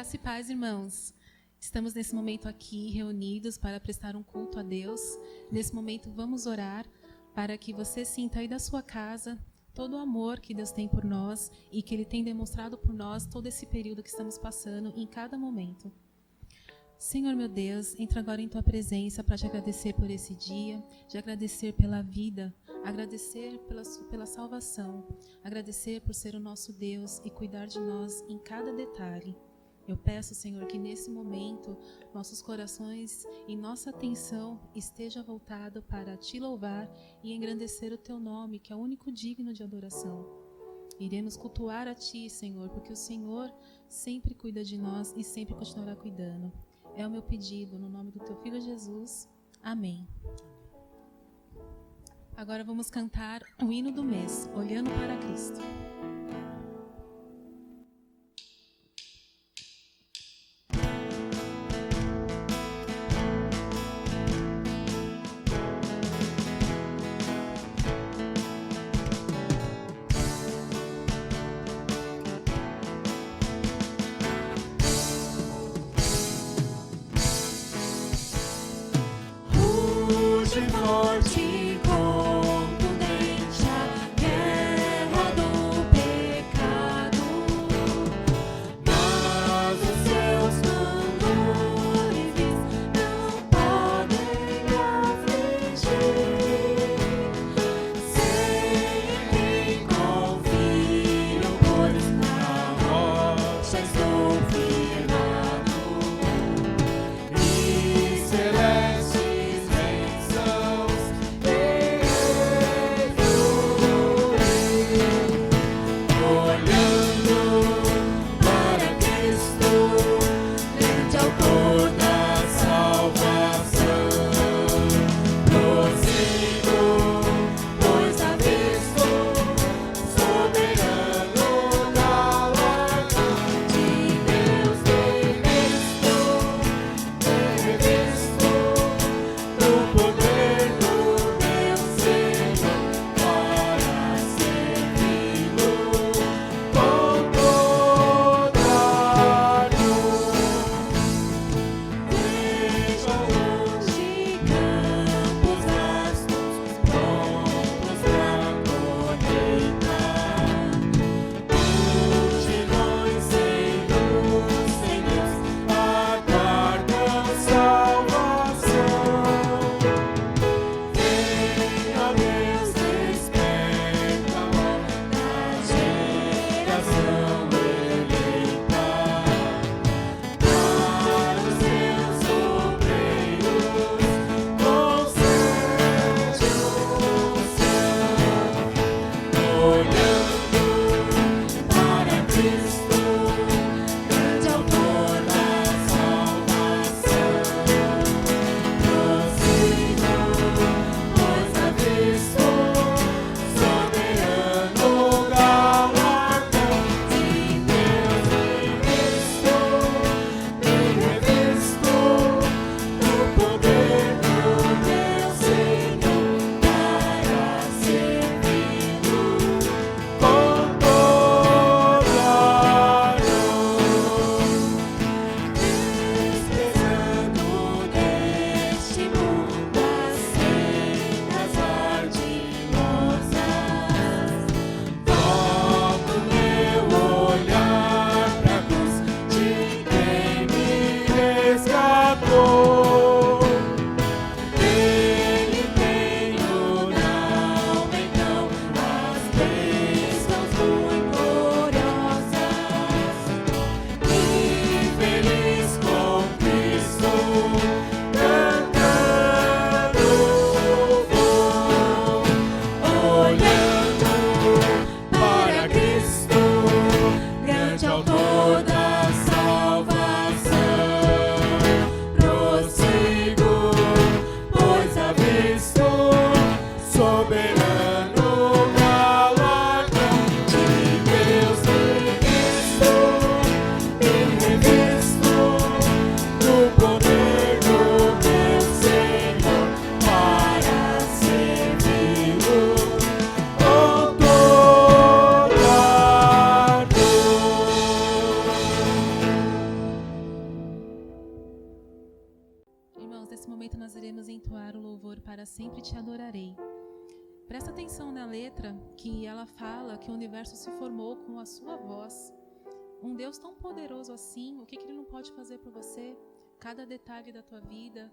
Graça e paz, irmãos. Estamos nesse momento aqui reunidos para prestar um culto a Deus. Nesse momento vamos orar para que você sinta aí da sua casa todo o amor que Deus tem por nós e que Ele tem demonstrado por nós todo esse período que estamos passando em cada momento. Senhor meu Deus, entro agora em Tua presença para te agradecer por esse dia, te agradecer pela vida, agradecer pela salvação, agradecer por ser o nosso Deus e cuidar de nós em cada detalhe. Eu peço, Senhor, que nesse momento nossos corações e nossa atenção esteja voltado para Te louvar e engrandecer o Teu nome, que é o único digno de adoração. Iremos cultuar a Ti, Senhor, porque o Senhor sempre cuida de nós e sempre continuará cuidando. É o meu pedido, no nome do Teu Filho Jesus. Amém. Agora vamos cantar o hino do mês, Olhando para Cristo. Forte contundente a guerra do pecado, mas os seus candores não podem afligir. Sempre confio, pois na rocha estou firmado e celeste. te adorarei. Presta atenção na letra, que ela fala que o universo se formou com a sua voz. Um Deus tão poderoso assim, o que Ele não pode fazer por você? Cada detalhe da tua vida,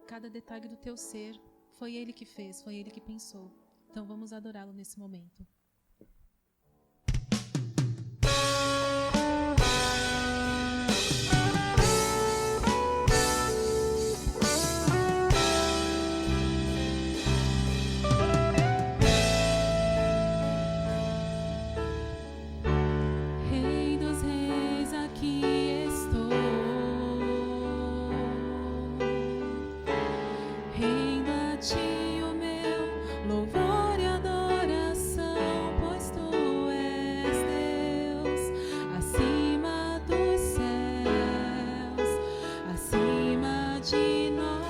cada detalhe do teu ser, foi Ele que fez, foi Ele que pensou. Então vamos adorá-lo nesse momento. Rei dos reis, aqui estou. Rendo a ti o meu louvor e adoração, pois tu és Deus, acima dos céus, acima de nós.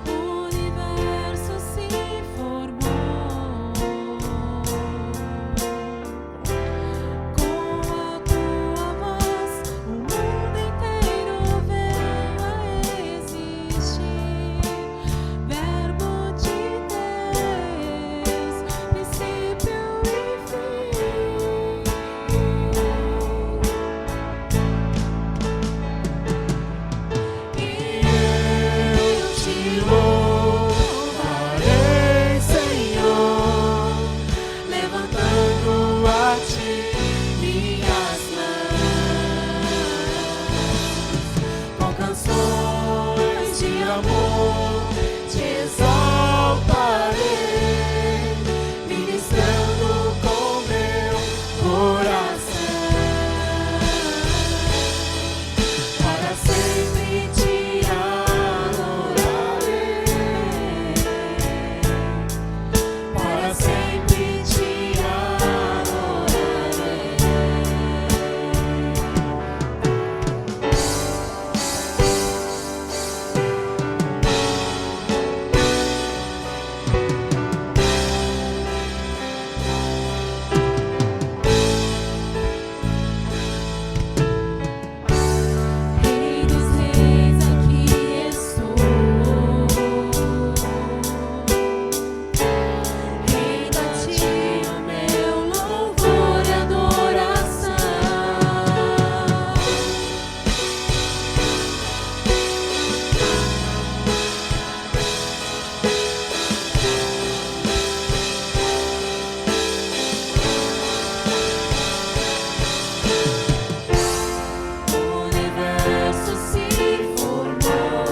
O universo se formou com a tua voz, o mundo inteiro veio a existir. Verbo de Deus, princípio e fim. E eu te louvarei, Senhor, levantando a ti minhas mãos, com canções de amor te exaltarei, ministrando com meu coração. Para sempre te adorarei, para sempre te adorarei. Rei dos reis, aqui estou. Rendo a ti o meu louvor e adoração. O universo se formou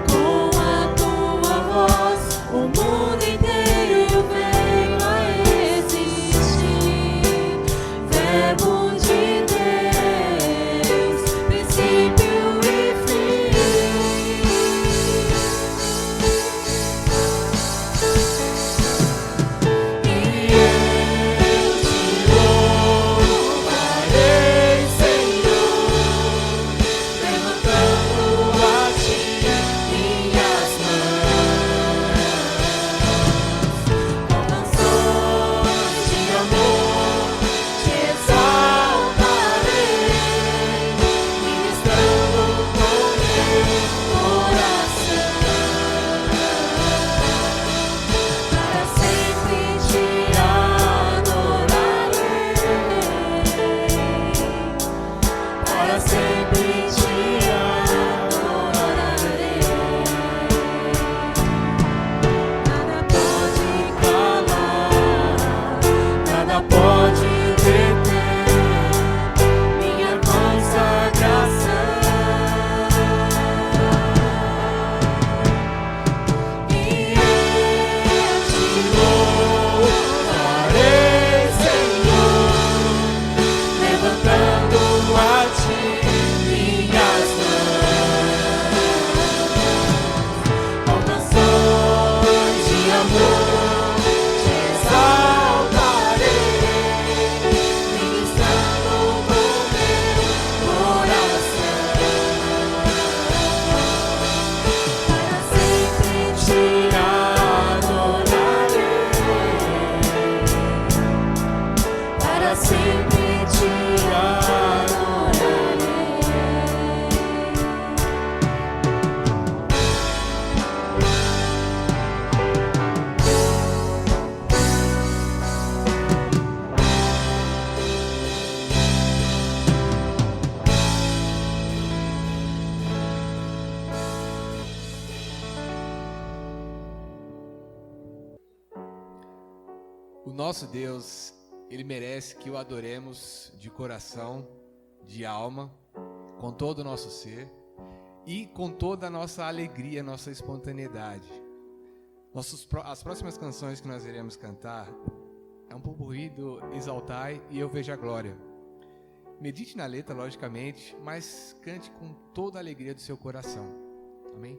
com a tua voz, o mundo inteiro veio a existir. Verbo de Deus, princípio e fim. E eu te louvarei, Senhor, levantando a ti minhas mãos, com canções de amor te exaltarei, ministrando com meu coração. Para sempre te adorarei, para sempre te adorarei. Nada pode calar, nada pode deter minha consagração. E eu te louvarei, Senhor, levantando a ti nosso Deus, Ele merece que o adoremos de coração, de alma, com todo o nosso ser e com toda a nossa alegria, nossa espontaneidade. As próximas canções que nós iremos cantar é um popurrí do Exaltai e Eu Vejo a Glória. Medite na letra, logicamente, mas cante com toda a alegria do seu coração. Amém?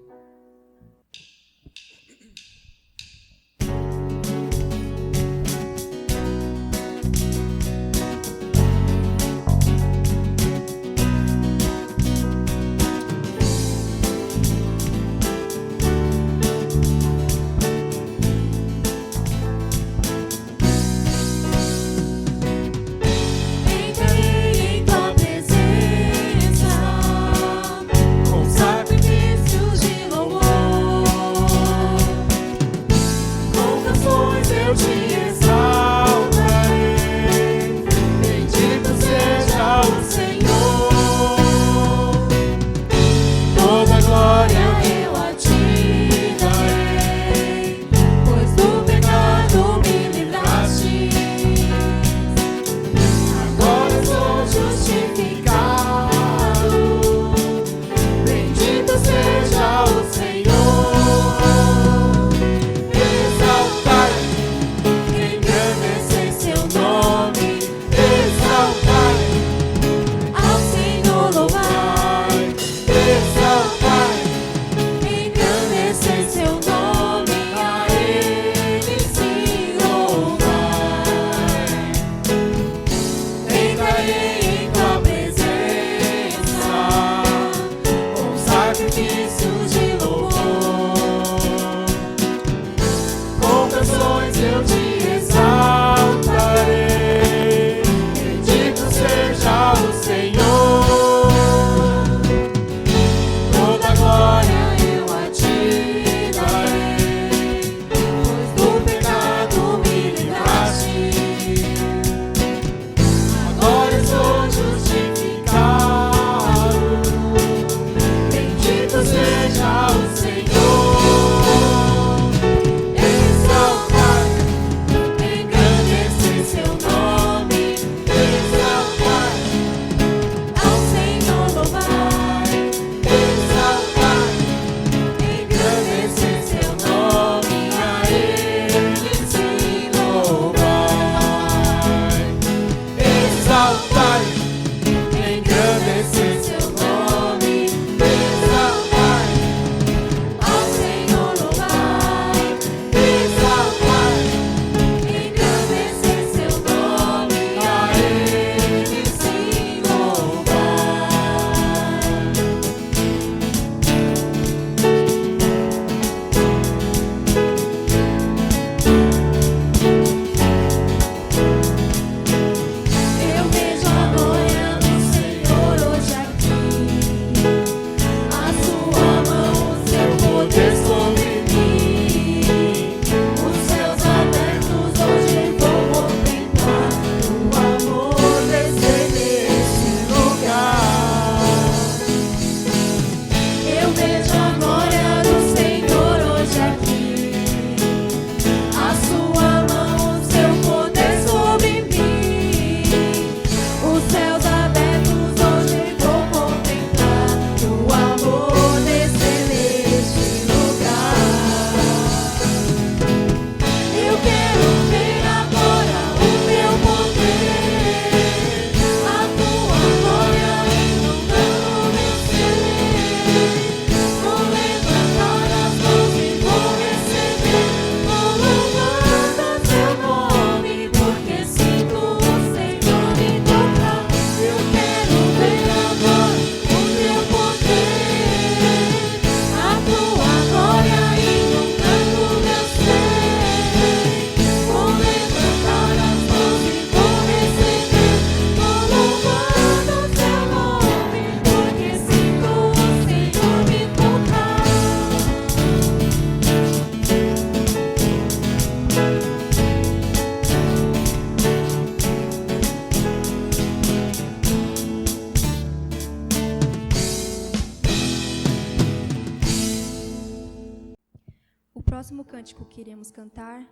próximo cântico que iremos cantar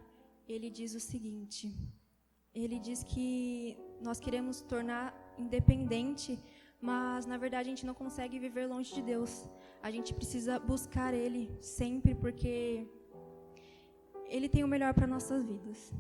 ele diz o seguinte: ele diz que nós queremos tornar independente, mas na verdade a gente não consegue viver longe de Deus. A gente precisa buscar Ele sempre, porque Ele tem o melhor para nossas vidas.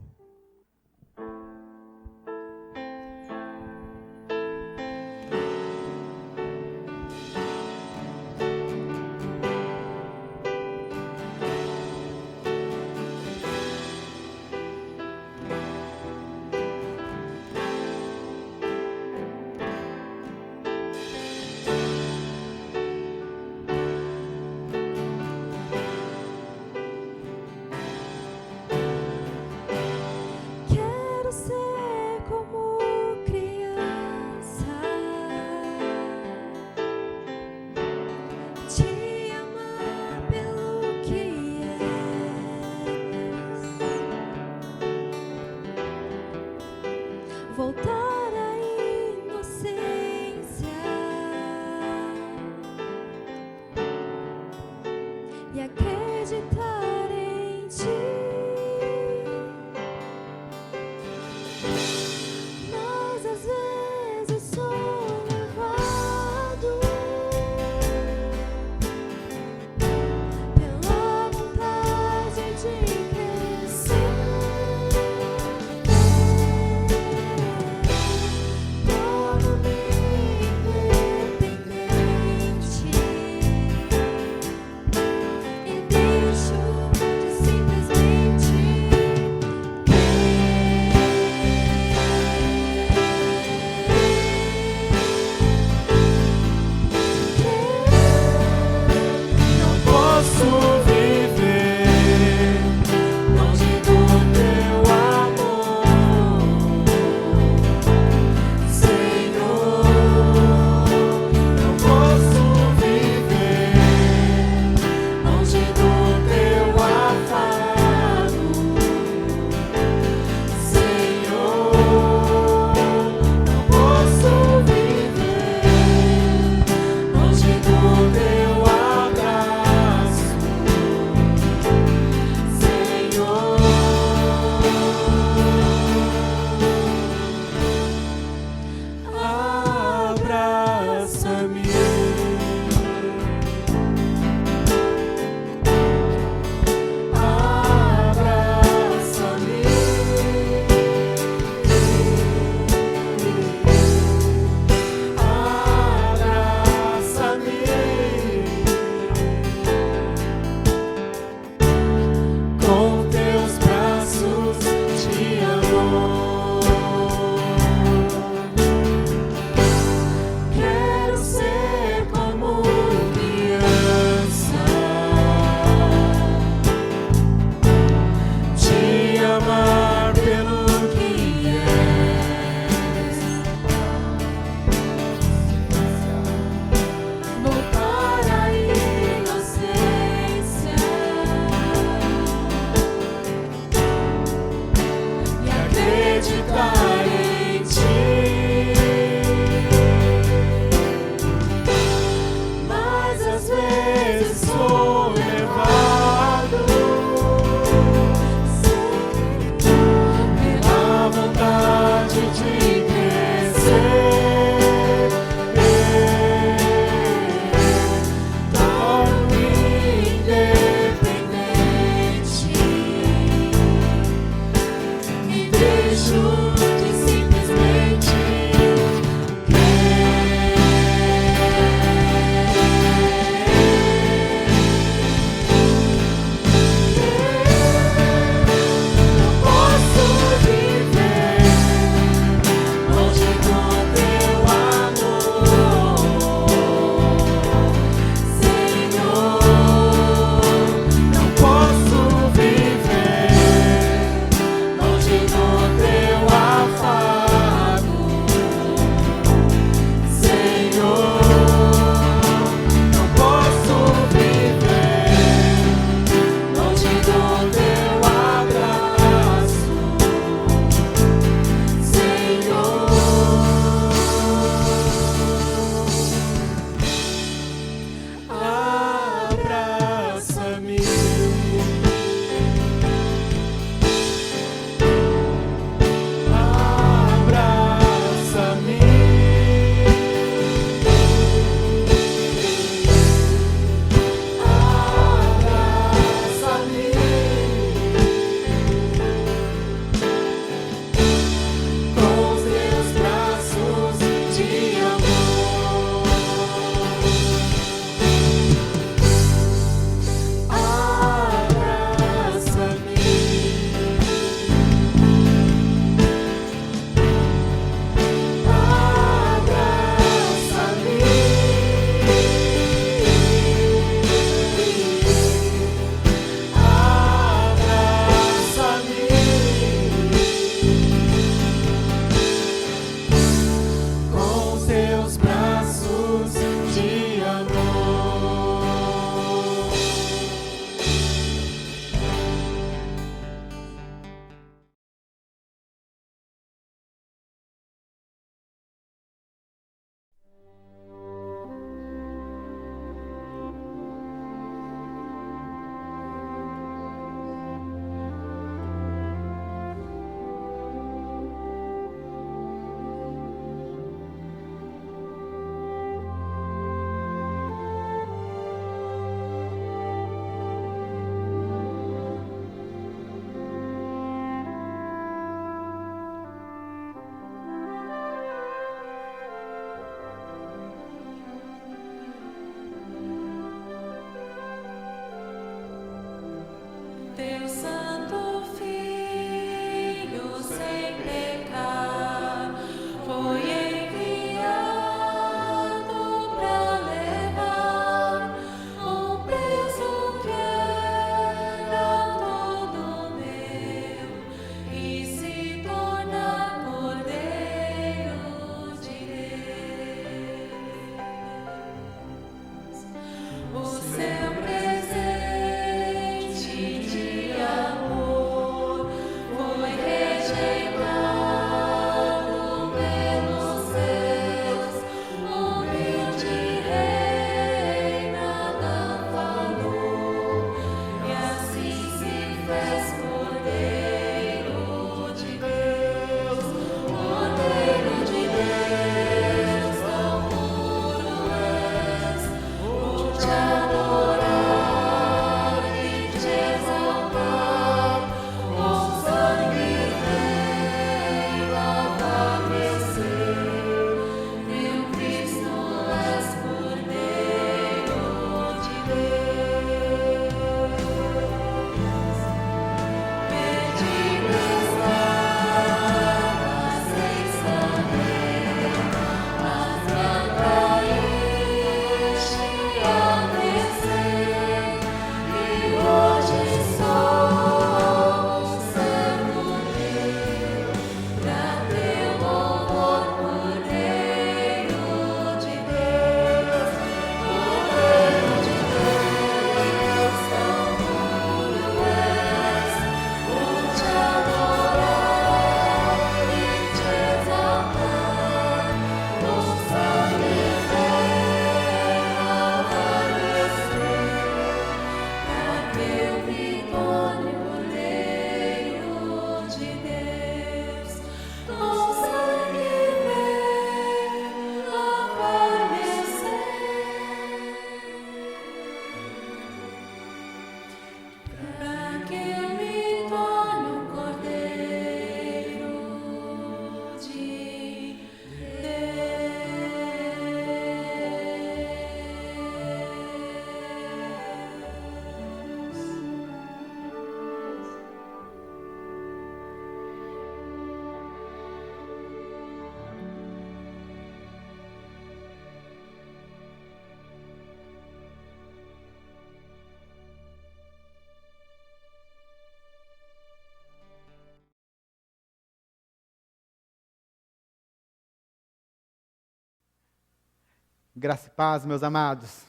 Graça e paz, meus amados.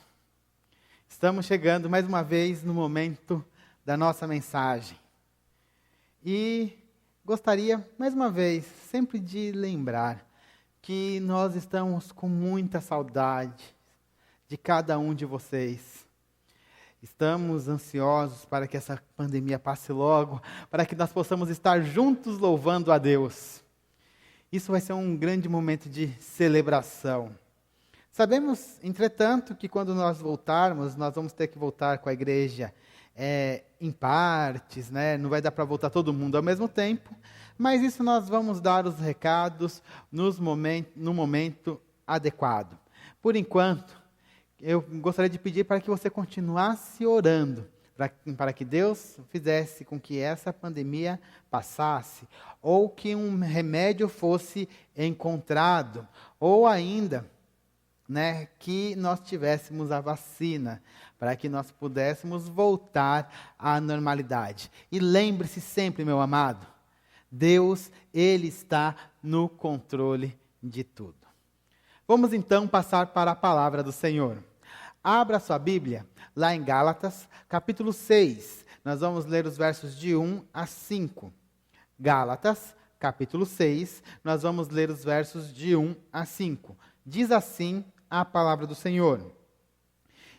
Estamos chegando mais uma vez no momento da nossa mensagem. E gostaria, mais uma vez, sempre de lembrar que nós estamos com muita saudade de cada um de vocês. Estamos ansiosos para que essa pandemia passe logo, para que nós possamos estar juntos louvando a Deus. Isso vai ser um grande momento de celebração. Sabemos, entretanto, que quando nós voltarmos, nós vamos ter que voltar com a igreja em partes, né? Não vai dar para voltar todo mundo ao mesmo tempo, mas isso nós vamos dar os recados no momento adequado. Por enquanto, eu gostaria de pedir para que você continuasse orando, para que Deus fizesse com que essa pandemia passasse, ou que um remédio fosse encontrado, ou ainda que nós tivéssemos a vacina, para que nós pudéssemos voltar à normalidade. E lembre-se sempre, meu amado, Deus, Ele está no controle de tudo. Vamos então passar para a palavra do Senhor. Abra sua Bíblia, lá em Gálatas, capítulo 6. Nós vamos ler os versos de 1 a 5. Gálatas, capítulo 6, nós vamos ler os versos de 1 a 5. Diz assim a palavra do Senhor: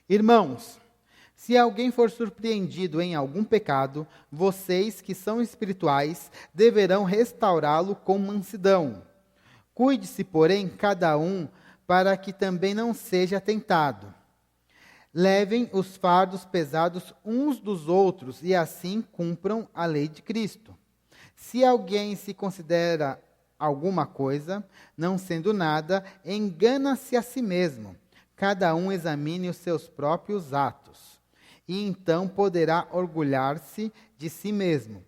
Irmãos, se alguém for surpreendido em algum pecado, vocês que são espirituais deverão restaurá-lo com mansidão. Cuide-se, porém, cada um, para que também não seja tentado. Levem os fardos pesados uns dos outros e assim cumpram a lei de Cristo. Se alguém se considera alguma coisa, não sendo nada, engana-se a si mesmo. Cada um examine os seus próprios atos, e então poderá orgulhar-se de si mesmo,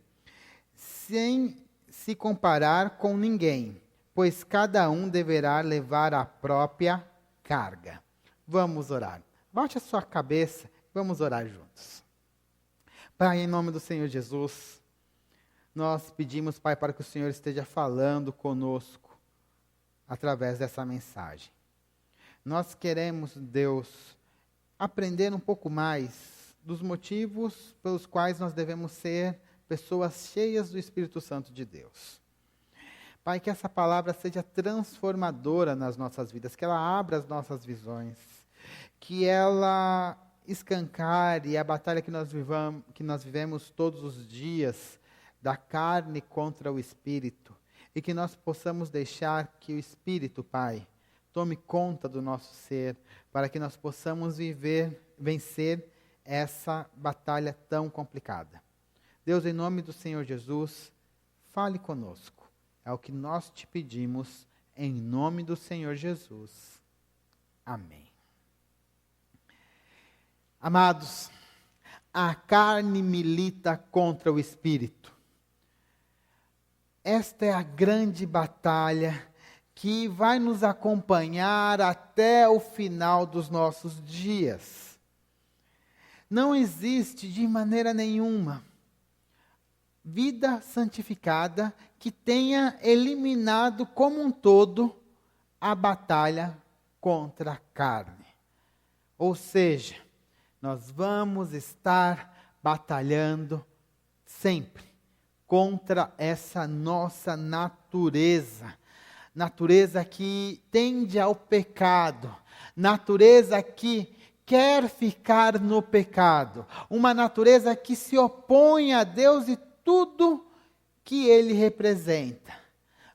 sem se comparar com ninguém, pois cada um deverá levar a própria carga. Vamos orar. Baixe a sua cabeça, vamos orar juntos. Pai, em nome do Senhor Jesus, nós pedimos, Pai, para que o Senhor esteja falando conosco através dessa mensagem. Nós queremos, Deus, aprender um pouco mais dos motivos pelos quais nós devemos ser pessoas cheias do Espírito Santo de Deus. Pai, que essa palavra seja transformadora nas nossas vidas, que ela abra as nossas visões, que ela escancare a batalha que nós vivemos todos os dias, da carne contra o Espírito, e que nós possamos deixar que o Espírito, Pai, tome conta do nosso ser, para que nós possamos viver vencer essa batalha tão complicada. Deus, em nome do Senhor Jesus, fale conosco. É o que nós te pedimos, em nome do Senhor Jesus. Amém. Amados, a carne milita contra o espírito. Esta é a grande batalha que vai nos acompanhar até o final dos nossos dias. Não existe de maneira nenhuma vida santificada que tenha eliminado como um todo a batalha contra a carne. Ou seja, nós vamos estar batalhando sempre contra essa nossa natureza que tende ao pecado, natureza que quer ficar no pecado, uma natureza que se opõe a Deus e tudo que Ele representa.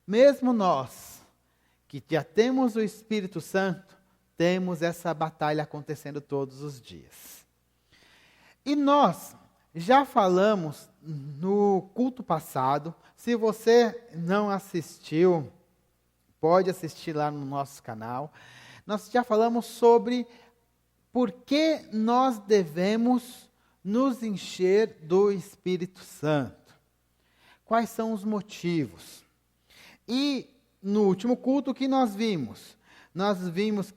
Mesmo nós, que já temos o Espírito Santo, temos essa batalha acontecendo todos os dias. E nós já falamos no culto passado, se você não assistiu, pode assistir lá no nosso canal. Nós já falamos sobre por que nós devemos nos encher do Espírito Santo. Quais são os motivos? E no último culto que nós vimos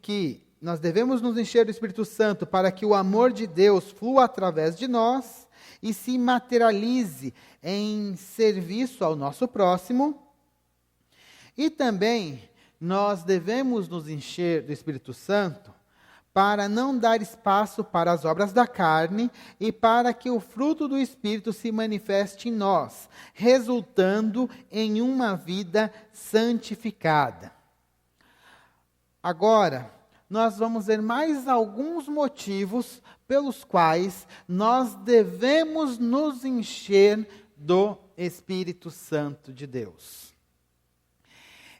que nós devemos nos encher do Espírito Santo para que o amor de Deus flua através de nós e se materialize em serviço ao nosso próximo. E também nós devemos nos encher do Espírito Santo para não dar espaço para as obras da carne e para que o fruto do Espírito se manifeste em nós, resultando em uma vida santificada. Agora, nós vamos ver mais alguns motivos pelos quais nós devemos nos encher do Espírito Santo de Deus.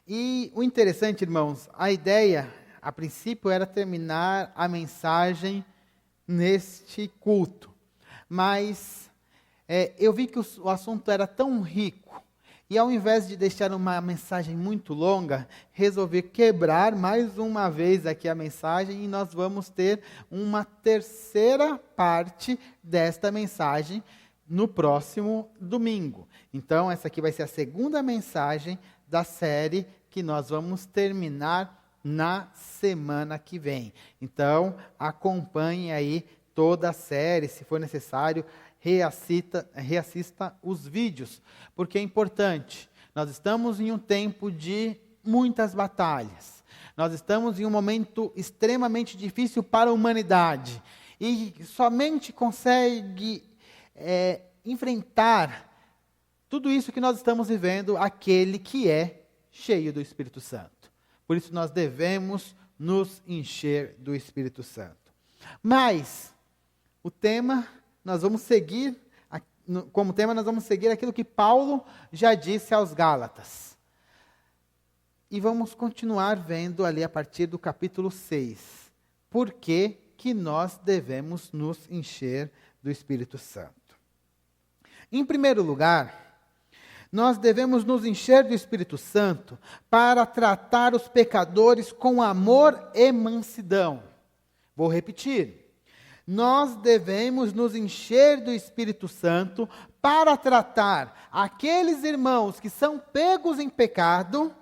E o interessante, irmãos, a ideia, a princípio, era terminar a mensagem neste culto. Mas eu vi que o assunto era tão rico, e ao invés de deixar uma mensagem muito longa, resolvi quebrar mais uma vez aqui a mensagem, e nós vamos ter uma terceira parte desta mensagem no próximo domingo. Então, essa aqui vai ser a segunda mensagem da série que nós vamos terminar na semana que vem. Então, acompanhe aí toda a série, se for necessário, reassista os vídeos, porque é importante. Nós estamos em um tempo de muitas batalhas. Nós estamos em um momento extremamente difícil para a humanidade. E somente consegue enfrentar tudo isso que nós estamos vivendo aquele que é cheio do Espírito Santo. Por isso nós devemos nos encher do Espírito Santo. Mas o tema, nós vamos seguir, como tema nós vamos seguir aquilo que Paulo já disse aos Gálatas. E vamos continuar vendo ali a partir do capítulo 6. Por que nós devemos nos encher do Espírito Santo? Em primeiro lugar, nós devemos nos encher do Espírito Santo para tratar os pecadores com amor e mansidão. Vou repetir. Nós devemos nos encher do Espírito Santo para tratar aqueles irmãos que são pegos em pecado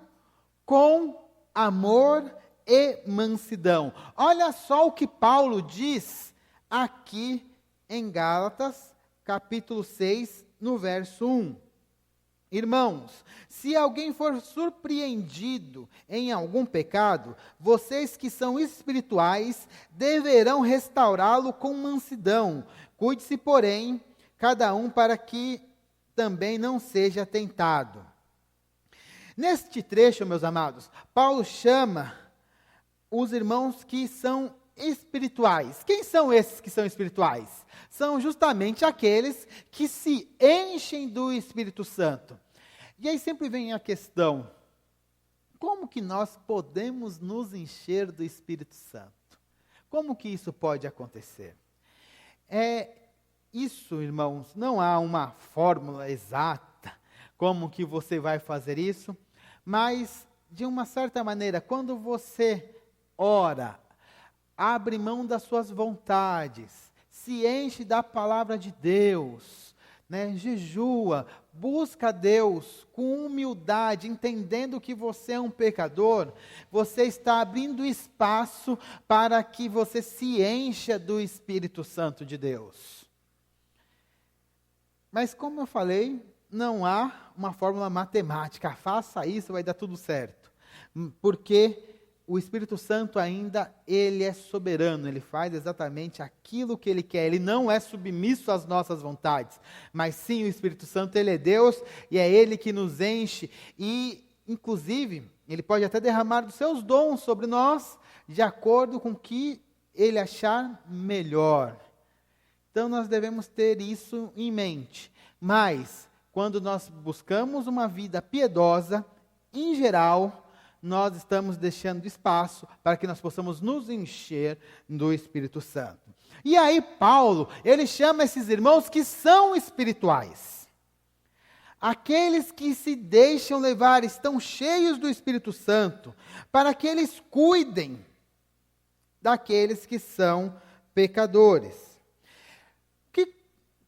com amor e mansidão. Olha só o que Paulo diz aqui em Gálatas, capítulo 6, no verso 1. Irmãos, se alguém for surpreendido em algum pecado, vocês que são espirituais deverão restaurá-lo com mansidão. Cuide-se, porém, cada um para que também não seja tentado. Neste trecho, meus amados, Paulo chama os irmãos que são espirituais. Quem são esses que são espirituais? São justamente aqueles que se enchem do Espírito Santo. E aí sempre vem a questão, como que nós podemos nos encher do Espírito Santo? Como que isso pode acontecer? Isso, irmãos, não há uma fórmula exata como que você vai fazer isso, mas, de uma certa maneira, quando você ora, abre mão das suas vontades, se enche da palavra de Deus, né? Jejua, busca Deus com humildade, entendendo que você é um pecador, você está abrindo espaço para que você se encha do Espírito Santo de Deus. Mas como eu falei, não há uma fórmula matemática, faça isso, vai dar tudo certo. Porque o Espírito Santo ainda, ele é soberano, ele faz exatamente aquilo que ele quer, ele não é submisso às nossas vontades, mas sim o Espírito Santo, ele é Deus, e é ele que nos enche, e inclusive, ele pode até derramar dos seus dons sobre nós, de acordo com o que ele achar melhor. Então nós devemos ter isso em mente, mas quando nós buscamos uma vida piedosa, em geral, nós estamos deixando espaço para que nós possamos nos encher do Espírito Santo. E aí Paulo, ele chama esses irmãos que são espirituais. Aqueles que se deixam levar, estão cheios do Espírito Santo, para que eles cuidem daqueles que são pecadores.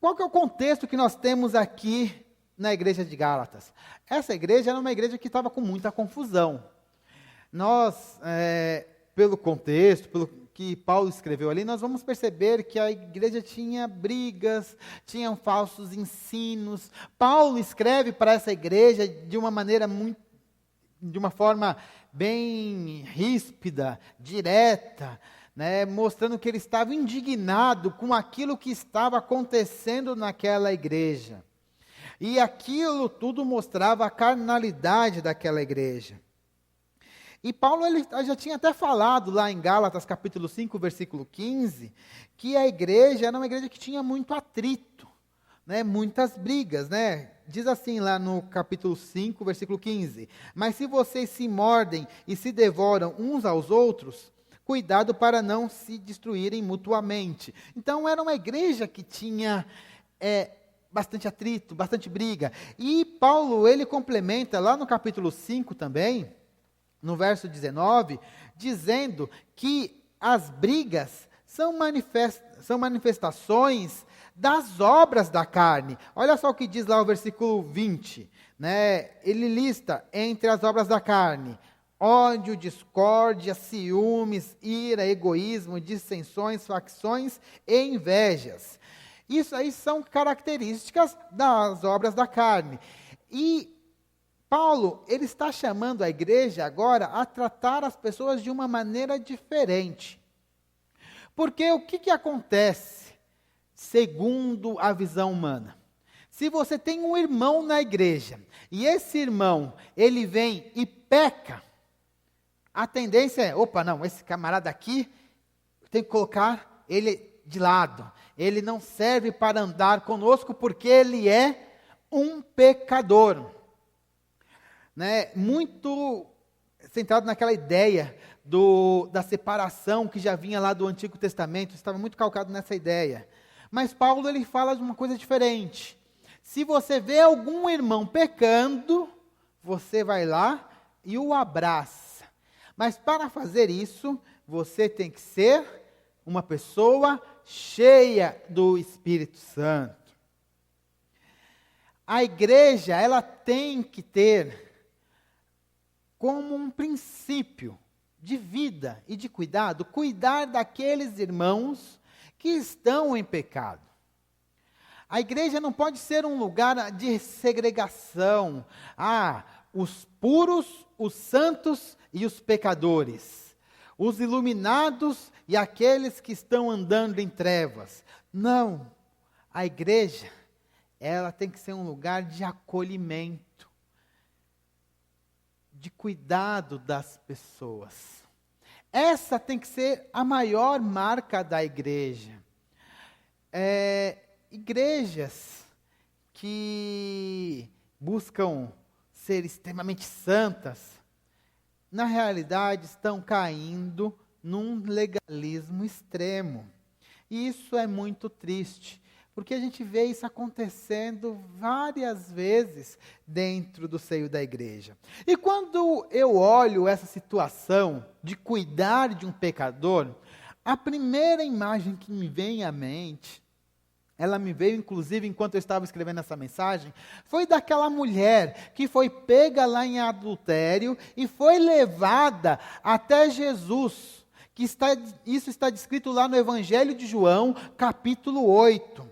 Qual que é o contexto que nós temos aqui na igreja de Gálatas? Essa igreja era uma igreja que estava com muita confusão. Nós, pelo contexto, pelo que Paulo escreveu ali, nós vamos perceber que a igreja tinha brigas, tinham falsos ensinos. Paulo escreve para essa igreja de uma forma bem ríspida, direta, né, mostrando que ele estava indignado com aquilo que estava acontecendo naquela igreja. E aquilo tudo mostrava a carnalidade daquela igreja. E Paulo ele já tinha até falado lá em Gálatas capítulo 5, versículo 15, que a igreja era uma igreja que tinha muito atrito, né, muitas brigas, né? Diz assim lá no capítulo 5, versículo 15: mas se vocês se mordem e se devoram uns aos outros, cuidado para não se destruírem mutuamente. Então era uma igreja que tinha bastante atrito, bastante briga. E Paulo ele complementa lá no capítulo 5 também, no verso 19, dizendo que as brigas são manifestações das obras da carne. Olha só o que diz lá o versículo 20, né? Ele lista entre as obras da carne: ódio, discórdia, ciúmes, ira, egoísmo, dissensões, facções e invejas. Isso aí são características das obras da carne. E Paulo, ele está chamando a igreja agora a tratar as pessoas de uma maneira diferente. Porque o que acontece, segundo a visão humana? Se você tem um irmão na igreja, e esse irmão, ele vem e peca, a tendência é, opa, não, esse camarada aqui, tem que colocar ele de lado. Ele não serve para andar conosco, porque ele é um pecador. Né, muito centrado naquela ideia da separação que já vinha lá do Antigo Testamento, estava muito calcado nessa ideia. Mas Paulo ele fala de uma coisa diferente. Se você vê algum irmão pecando, você vai lá e o abraça. Mas para fazer isso, você tem que ser uma pessoa cheia do Espírito Santo. A igreja, ela tem que ter como um princípio de vida e de cuidado, cuidar daqueles irmãos que estão em pecado. A igreja não pode ser um lugar de segregação. Os puros, os santos e os pecadores. Os iluminados e aqueles que estão andando em trevas. Não. A igreja, ela tem que ser um lugar de acolhimento, de cuidado das pessoas. Essa tem que ser a maior marca da igreja. Igrejas que buscam ser extremamente santas, na realidade estão caindo num legalismo extremo. E isso é muito triste, porque a gente vê isso acontecendo várias vezes dentro do seio da igreja. E quando eu olho essa situação de cuidar de um pecador, a primeira imagem que me vem à mente, ela me veio inclusive enquanto eu estava escrevendo essa mensagem, foi daquela mulher que foi pega lá em adultério e foi levada até Jesus, isso está descrito lá no Evangelho de João, capítulo 8.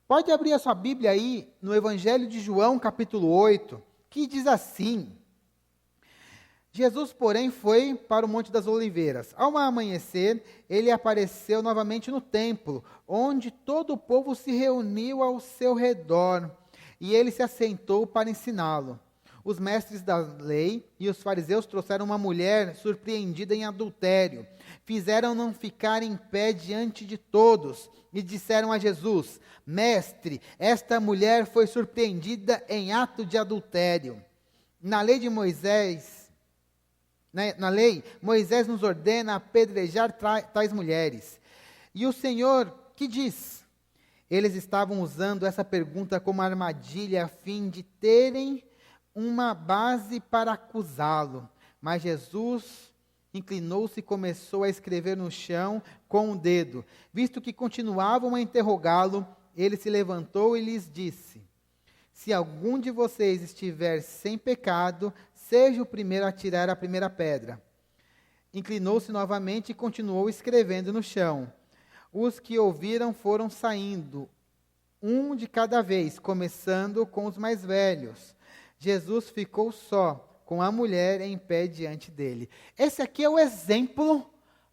Pode abrir a sua Bíblia aí, no Evangelho de João, capítulo 8, que diz assim: Jesus, porém, foi para o Monte das Oliveiras. Ao amanhecer, ele apareceu novamente no templo, onde todo o povo se reuniu ao seu redor, e ele se assentou para ensiná-lo. Os mestres da lei e os fariseus trouxeram uma mulher surpreendida em adultério. Fizeram-no ficar em pé diante de todos e disseram a Jesus: Mestre, esta mulher foi surpreendida em ato de adultério. Na lei, Moisés nos ordena apedrejar tais mulheres. E o Senhor, que diz? Eles estavam usando essa pergunta como armadilha a fim de terem uma base para acusá-lo. Mas Jesus inclinou-se e começou a escrever no chão com o dedo. Visto que continuavam a interrogá-lo, ele se levantou e lhes disse: Se algum de vocês estiver sem pecado, seja o primeiro a tirar a primeira pedra. Inclinou-se novamente e continuou escrevendo no chão. Os que ouviram foram saindo, um de cada vez, começando com os mais velhos. Jesus ficou só, com a mulher em pé diante dele. Esse aqui é o exemplo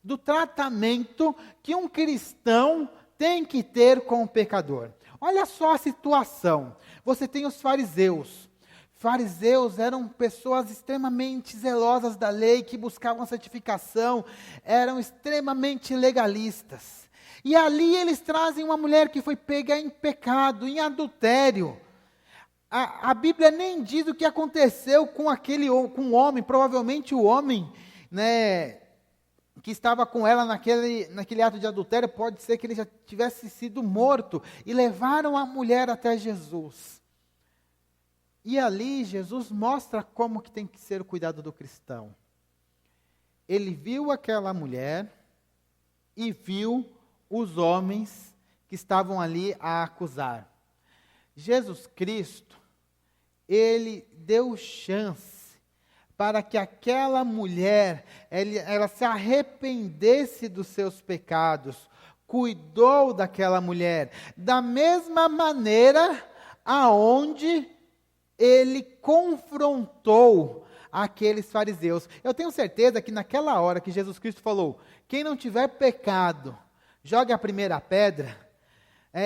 do tratamento que um cristão tem que ter com o pecador. Olha só a situação. Você tem os fariseus. Fariseus eram pessoas extremamente zelosas da lei, que buscavam santificação, eram extremamente legalistas. E ali eles trazem uma mulher que foi pega em pecado, em adultério. A Bíblia nem diz o que aconteceu com o homem, provavelmente o homem, né, que estava com ela naquele ato de adultério, pode ser que ele já tivesse sido morto, e levaram a mulher até Jesus. E ali Jesus mostra como que tem que ser o cuidado do cristão. Ele viu aquela mulher e viu os homens que estavam ali a acusar. Jesus Cristo, ele deu chance para que aquela mulher, ela se arrependesse dos seus pecados, cuidou daquela mulher, da mesma maneira aonde ele confrontou aqueles fariseus. Eu tenho certeza que naquela hora que Jesus Cristo falou: quem não tiver pecado, jogue a primeira pedra,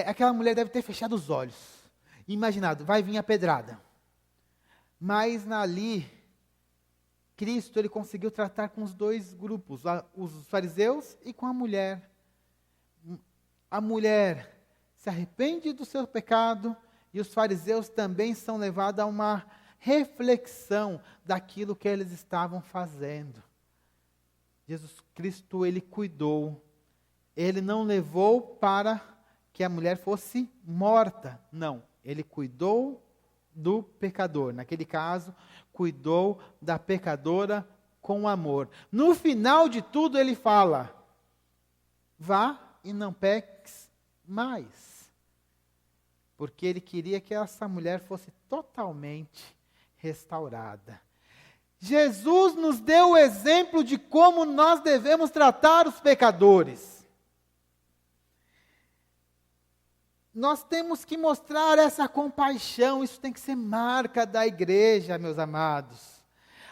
aquela mulher deve ter fechado os olhos, imaginado, vai vir a pedrada. Mas ali, Cristo, ele conseguiu tratar com os dois grupos, os fariseus e com a mulher. A mulher se arrepende do seu pecado, e os fariseus também são levados a uma reflexão daquilo que eles estavam fazendo. Jesus Cristo, ele cuidou. Ele não levou para que a mulher fosse morta. Não, ele cuidou do pecador. Naquele caso, cuidou da pecadora com amor. No final de tudo, ele fala: vá e não peques mais. Porque ele queria que essa mulher fosse totalmente restaurada. Jesus nos deu o exemplo de como nós devemos tratar os pecadores. Nós temos que mostrar essa compaixão, isso tem que ser marca da igreja, meus amados.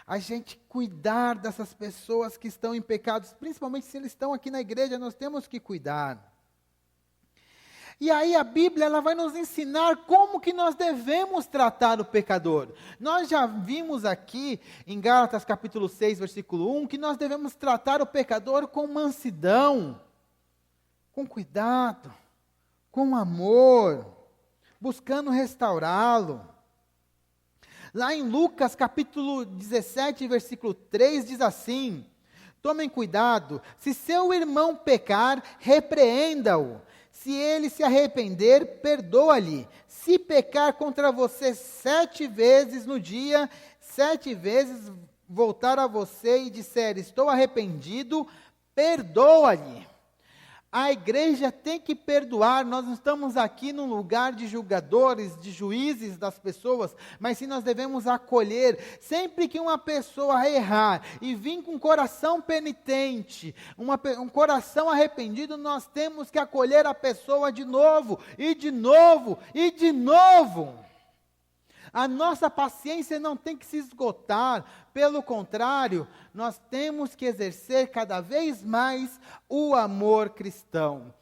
A gente cuidar dessas pessoas que estão em pecados, principalmente se eles estão aqui na igreja, nós temos que cuidar. E aí a Bíblia, ela vai nos ensinar como que nós devemos tratar o pecador. Nós já vimos aqui em Gálatas capítulo 6, versículo 1, que nós devemos tratar o pecador com mansidão, com cuidado, com amor, buscando restaurá-lo. Lá em Lucas capítulo 17, versículo 3, diz assim: Tomem cuidado, se seu irmão pecar, repreenda-o. Se ele se arrepender, perdoa-lhe. Se pecar contra você 7 vezes no dia, 7 vezes voltar a você e disser, estou arrependido, perdoa-lhe. A igreja tem que perdoar, nós não estamos aqui num lugar de julgadores, de juízes das pessoas, mas sim nós devemos acolher. Sempre que uma pessoa errar e vir com um coração penitente, um coração arrependido, nós temos que acolher a pessoa de novo, e de novo, e de novo. A nossa paciência não tem que se esgotar, pelo contrário, nós temos que exercer cada vez mais o amor cristão.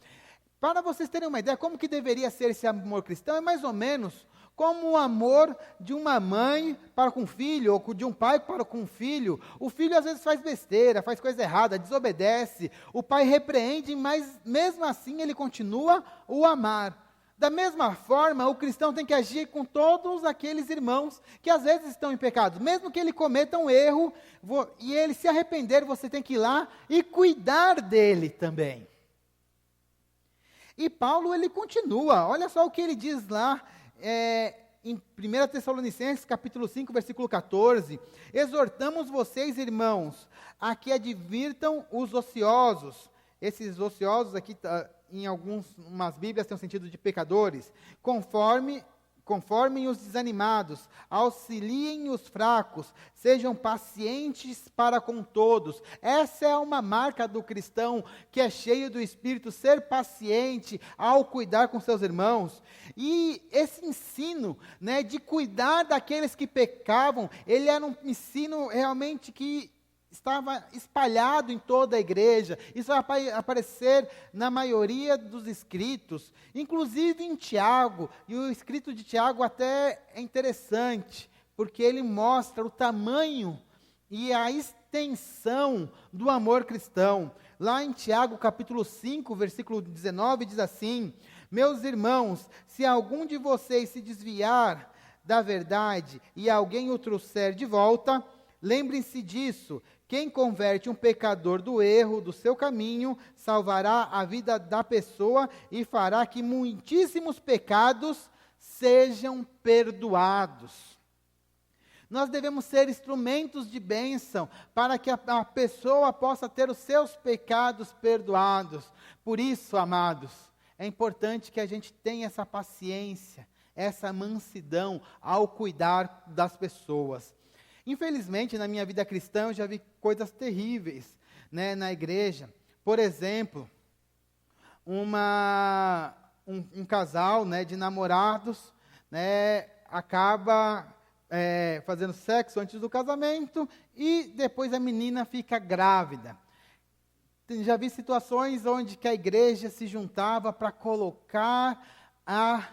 Para vocês terem uma ideia, como que deveria ser esse amor cristão, é mais ou menos como o amor de uma mãe para com o filho, ou de um pai para com o filho. O filho às vezes faz besteira, faz coisa errada, desobedece, o pai repreende, mas mesmo assim ele continua o amar. Da mesma forma, o cristão tem que agir com todos aqueles irmãos que às vezes estão em pecado. Mesmo que ele cometa um erro e ele se arrepender, você tem que ir lá e cuidar dele também. E Paulo, ele continua. Olha só o que ele diz lá em 1 Tessalonicenses, capítulo 5, versículo 14. Exortamos vocês, irmãos, a que advirtam os ociosos. Esses ociosos aqui, em algumas Bíblias tem o sentido de pecadores, conformem os desanimados, auxiliem os fracos, sejam pacientes para com todos. Essa é uma marca do cristão que é cheio do Espírito, ser paciente ao cuidar com seus irmãos. E esse ensino, né, de cuidar daqueles que pecavam, ele era um ensino realmente que estava espalhado em toda a igreja. Isso vai aparecer na maioria dos escritos, inclusive em Tiago. E o escrito de Tiago até é interessante, porque ele mostra o tamanho e a extensão do amor cristão. Lá em Tiago, capítulo 5, versículo 19, diz assim: meus irmãos, se algum de vocês se desviar da verdade e alguém o trouxer de volta, lembrem-se disso. Quem converte um pecador do erro do seu caminho, salvará a vida da pessoa e fará que muitíssimos pecados sejam perdoados. Nós devemos ser instrumentos de bênção para que a pessoa possa ter os seus pecados perdoados. Por isso, amados, é importante que a gente tenha essa paciência, essa mansidão ao cuidar das pessoas. Infelizmente, na minha vida cristã, eu já vi coisas terríveis, né, na igreja. Por exemplo, um casal, né, de namorados, né, acaba fazendo sexo antes do casamento e depois a menina fica grávida. Já vi situações onde que a igreja se juntava para colocar a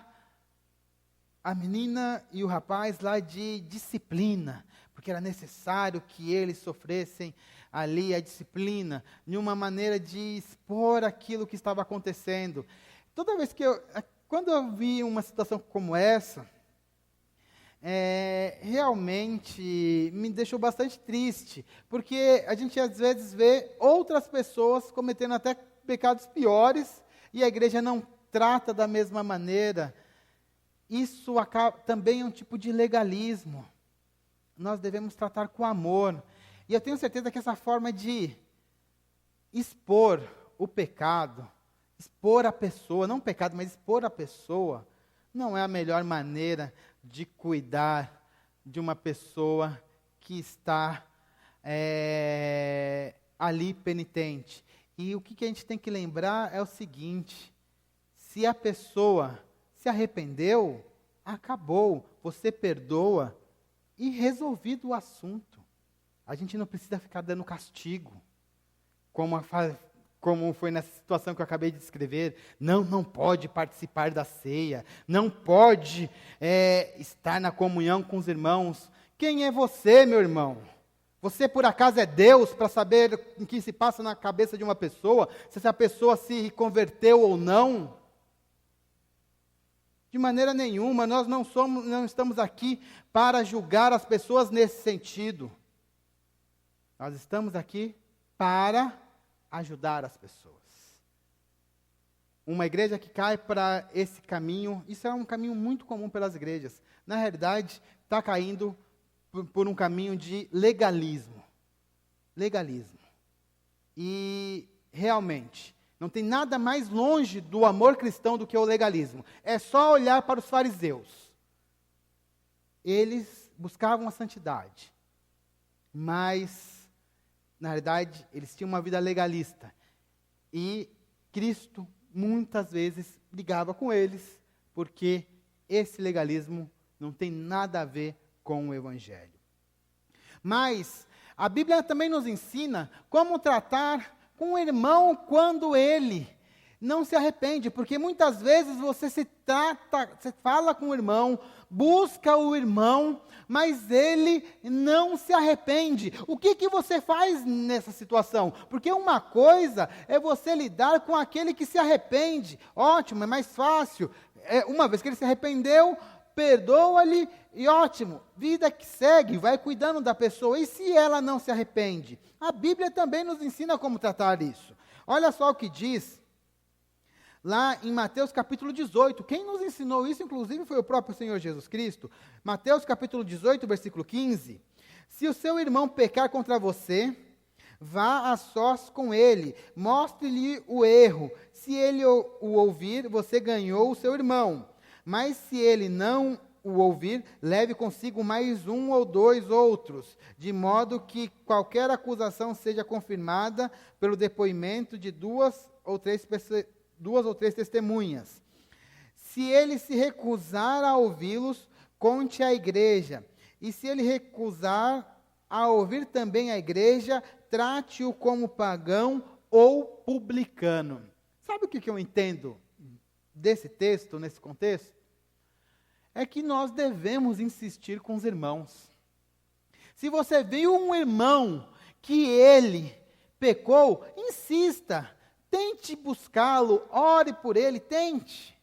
menina e o rapaz lá de disciplina, porque era necessário que eles sofressem ali a disciplina, de uma maneira de expor aquilo que estava acontecendo. Toda vez que quando eu vi uma situação como essa, realmente me deixou bastante triste, porque a gente às vezes vê outras pessoas cometendo até pecados piores, e a igreja não trata da mesma maneira. Isso também é um tipo de legalismo. Nós devemos tratar com amor. E eu tenho certeza que essa forma de expor o pecado, expor a pessoa, não o pecado, mas expor a pessoa, não é a melhor maneira de cuidar de uma pessoa que está ali penitente. E o que a gente tem que lembrar é o seguinte: se a pessoa se arrependeu, acabou, você perdoa e resolvido o assunto. A gente não precisa ficar dando castigo, como foi nessa situação que eu acabei de descrever. Não pode participar da ceia, não pode estar na comunhão com os irmãos. Quem é você, meu irmão? Você, por acaso, é Deus para saber o que se passa na cabeça de uma pessoa, se essa pessoa se converteu ou não? De maneira nenhuma, nós não estamos aqui para julgar as pessoas nesse sentido. Nós estamos aqui para ajudar as pessoas. Uma igreja que cai para esse caminho, isso é um caminho muito comum pelas igrejas. Na realidade, está caindo por um caminho de legalismo. Legalismo. E, realmente, não tem nada mais longe do amor cristão do que o legalismo. É só olhar para os fariseus. Eles buscavam a santidade, mas, na realidade, eles tinham uma vida legalista. E Cristo, muitas vezes, brigava com eles, porque esse legalismo não tem nada a ver com o Evangelho. Mas a Bíblia também nos ensina como tratar com o irmão quando ele não se arrepende, porque muitas vezes você fala com o irmão, busca o irmão, mas ele não se arrepende. O que você faz nessa situação? Porque uma coisa é você lidar com aquele que se arrepende. Ótimo, é mais fácil. Uma vez que ele se arrependeu, perdoa-lhe e ótimo, vida que segue, vai cuidando da pessoa. E se ela não se arrepende? A Bíblia também nos ensina como tratar isso. Olha só o que diz lá em Mateus capítulo 18, quem nos ensinou isso, inclusive, foi o próprio Senhor Jesus Cristo. Mateus capítulo 18, versículo 15. Se o seu irmão pecar contra você, vá a sós com ele, mostre-lhe o erro. Se ele o ouvir, você ganhou o seu irmão. Mas se ele não o ouvir, leve consigo mais um ou dois outros, de modo que qualquer acusação seja confirmada pelo depoimento de duas ou três testemunhas. Se ele se recusar a ouvi-los, conte à igreja. E se ele recusar a ouvir também a igreja, trate-o como pagão ou publicano. Sabe o que eu entendo desse texto, nesse contexto? É que nós devemos insistir com os irmãos. Se você viu um irmão que ele pecou, insista. Tente buscá-lo, ore por ele, tente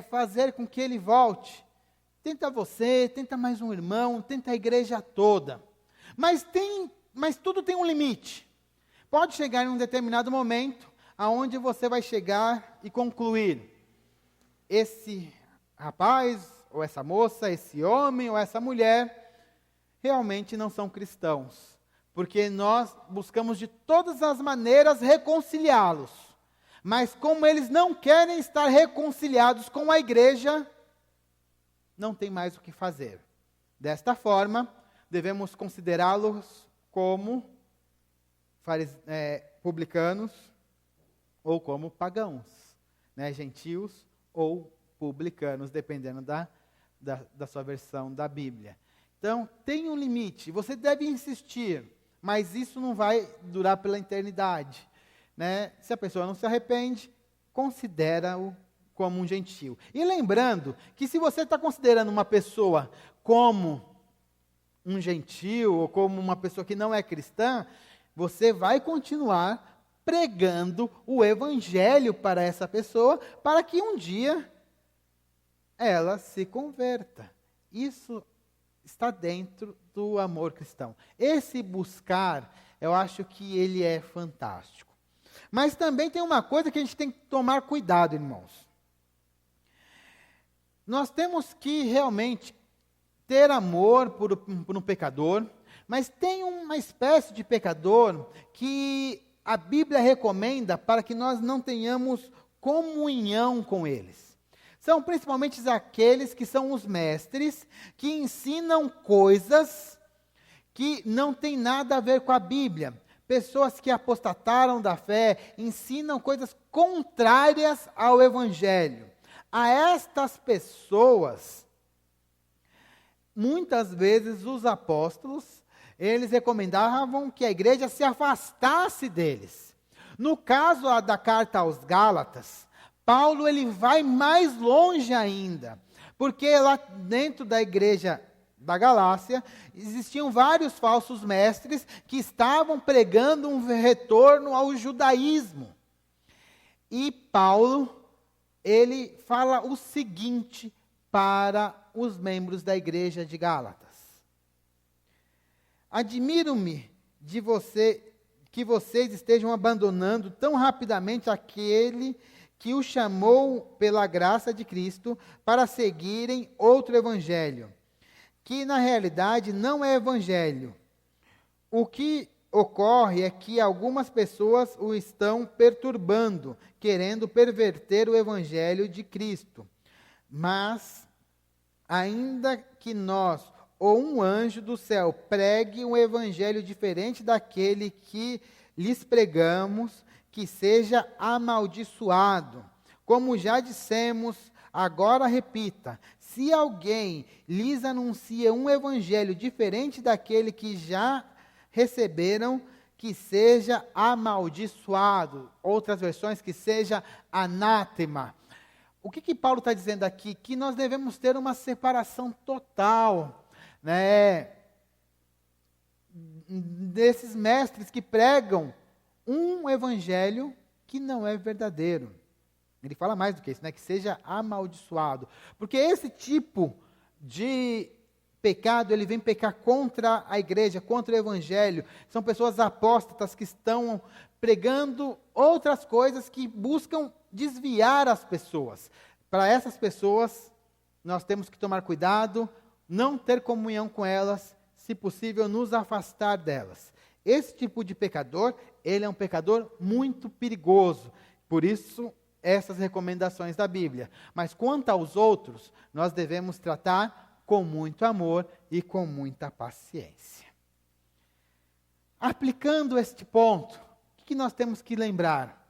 fazer com que ele volte. Tenta você, tenta mais um irmão, tenta a igreja toda. Mas tudo tem um limite. Pode chegar em um determinado momento, aonde você vai chegar e concluir. Esse rapaz, ou essa moça, esse homem, ou essa mulher, realmente não são cristãos. Porque nós buscamos de todas as maneiras reconciliá-los. Mas como eles não querem estar reconciliados com a igreja, não tem mais o que fazer. Desta forma, devemos considerá-los como publicanos ou como pagãos, gentios ou publicanos, dependendo da sua versão da Bíblia. Então, tem um limite, você deve insistir, mas isso não vai durar pela eternidade. Se a pessoa não se arrepende, considera-o como um gentio. E lembrando que se você está considerando uma pessoa como um gentio, ou como uma pessoa que não é cristã, você vai continuar pregando o evangelho para essa pessoa, para que um dia ela se converta. Isso está dentro do amor cristão. Esse buscar, eu acho que ele é fantástico. Mas também tem uma coisa que a gente tem que tomar cuidado, irmãos. Nós temos que realmente ter amor por um pecador, mas tem uma espécie de pecador que a Bíblia recomenda para que nós não tenhamos comunhão com eles. São principalmente aqueles que são os mestres, que ensinam coisas que não têm nada a ver com a Bíblia. Pessoas que apostataram da fé, ensinam coisas contrárias ao Evangelho. A estas pessoas, muitas vezes os apóstolos, eles recomendavam que a igreja se afastasse deles. No caso da carta aos Gálatas, Paulo ele vai mais longe ainda, porque lá dentro da igreja da Galácia, existiam vários falsos mestres que estavam pregando um retorno ao judaísmo. E Paulo, ele fala o seguinte para os membros da igreja de Gálatas: admiro-me que vocês estejam abandonando tão rapidamente aquele que os chamou pela graça de Cristo para seguirem outro evangelho, que na realidade não é evangelho. O que ocorre é que algumas pessoas o estão perturbando, querendo perverter o evangelho de Cristo. Mas, ainda que nós ou um anjo do céu pregue um evangelho diferente daquele que lhes pregamos, que seja amaldiçoado. Como já dissemos, agora repita: se alguém lhes anuncia um evangelho diferente daquele que já receberam, que seja amaldiçoado. Outras versões, que seja anátema. O que Paulo está dizendo aqui? Que nós devemos ter uma separação total, né, desses mestres que pregam um evangelho que não é verdadeiro. Ele fala mais do que isso, né, que seja amaldiçoado. Porque esse tipo de pecado, ele vem pecar contra a igreja, contra o evangelho. São pessoas apóstatas que estão pregando outras coisas que buscam desviar as pessoas. Para essas pessoas, nós temos que tomar cuidado, não ter comunhão com elas, se possível, nos afastar delas. Esse tipo de pecador, ele é um pecador muito perigoso. Por isso, essas recomendações da Bíblia. Mas quanto aos outros, nós devemos tratar com muito amor e com muita paciência. Aplicando este ponto, o que nós temos que lembrar?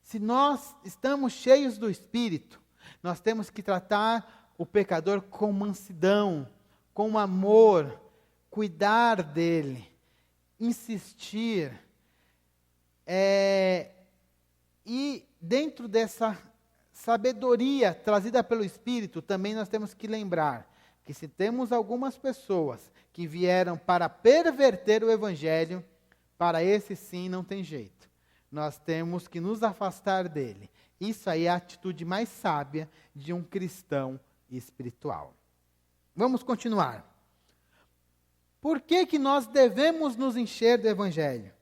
Se nós estamos cheios do Espírito, nós temos que tratar o pecador com mansidão, com amor, cuidar dele, insistir. E dentro dessa sabedoria trazida pelo Espírito, também nós temos que lembrar que se temos algumas pessoas que vieram para perverter o Evangelho, para esse sim não tem jeito. Nós temos que nos afastar dele. Isso aí é a atitude mais sábia de um cristão espiritual. Vamos continuar. Por que nós devemos nos encher do Evangelho?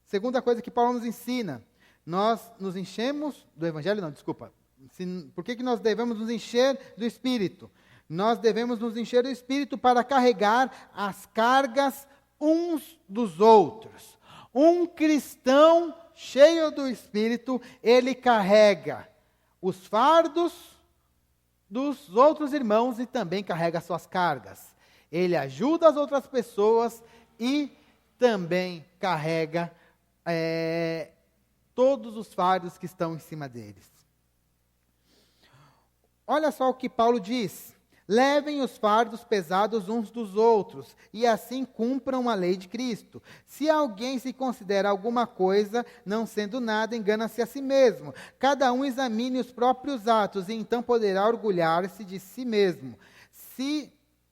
Segunda coisa que Paulo nos ensina, nós nos enchemos do Evangelho, por que nós devemos nos encher do Espírito? Nós devemos nos encher do Espírito para carregar as cargas uns dos outros. Um cristão cheio do Espírito, ele carrega os fardos dos outros irmãos e também carrega as suas cargas. Ele ajuda as outras pessoas e também carrega todos os fardos que estão em cima deles. Olha só o que Paulo diz. Levem os fardos pesados uns dos outros, e assim cumpram a lei de Cristo. Se alguém se considera alguma coisa, não sendo nada, engana-se a si mesmo. Cada um examine os próprios atos, e então poderá orgulhar-se de si mesmo,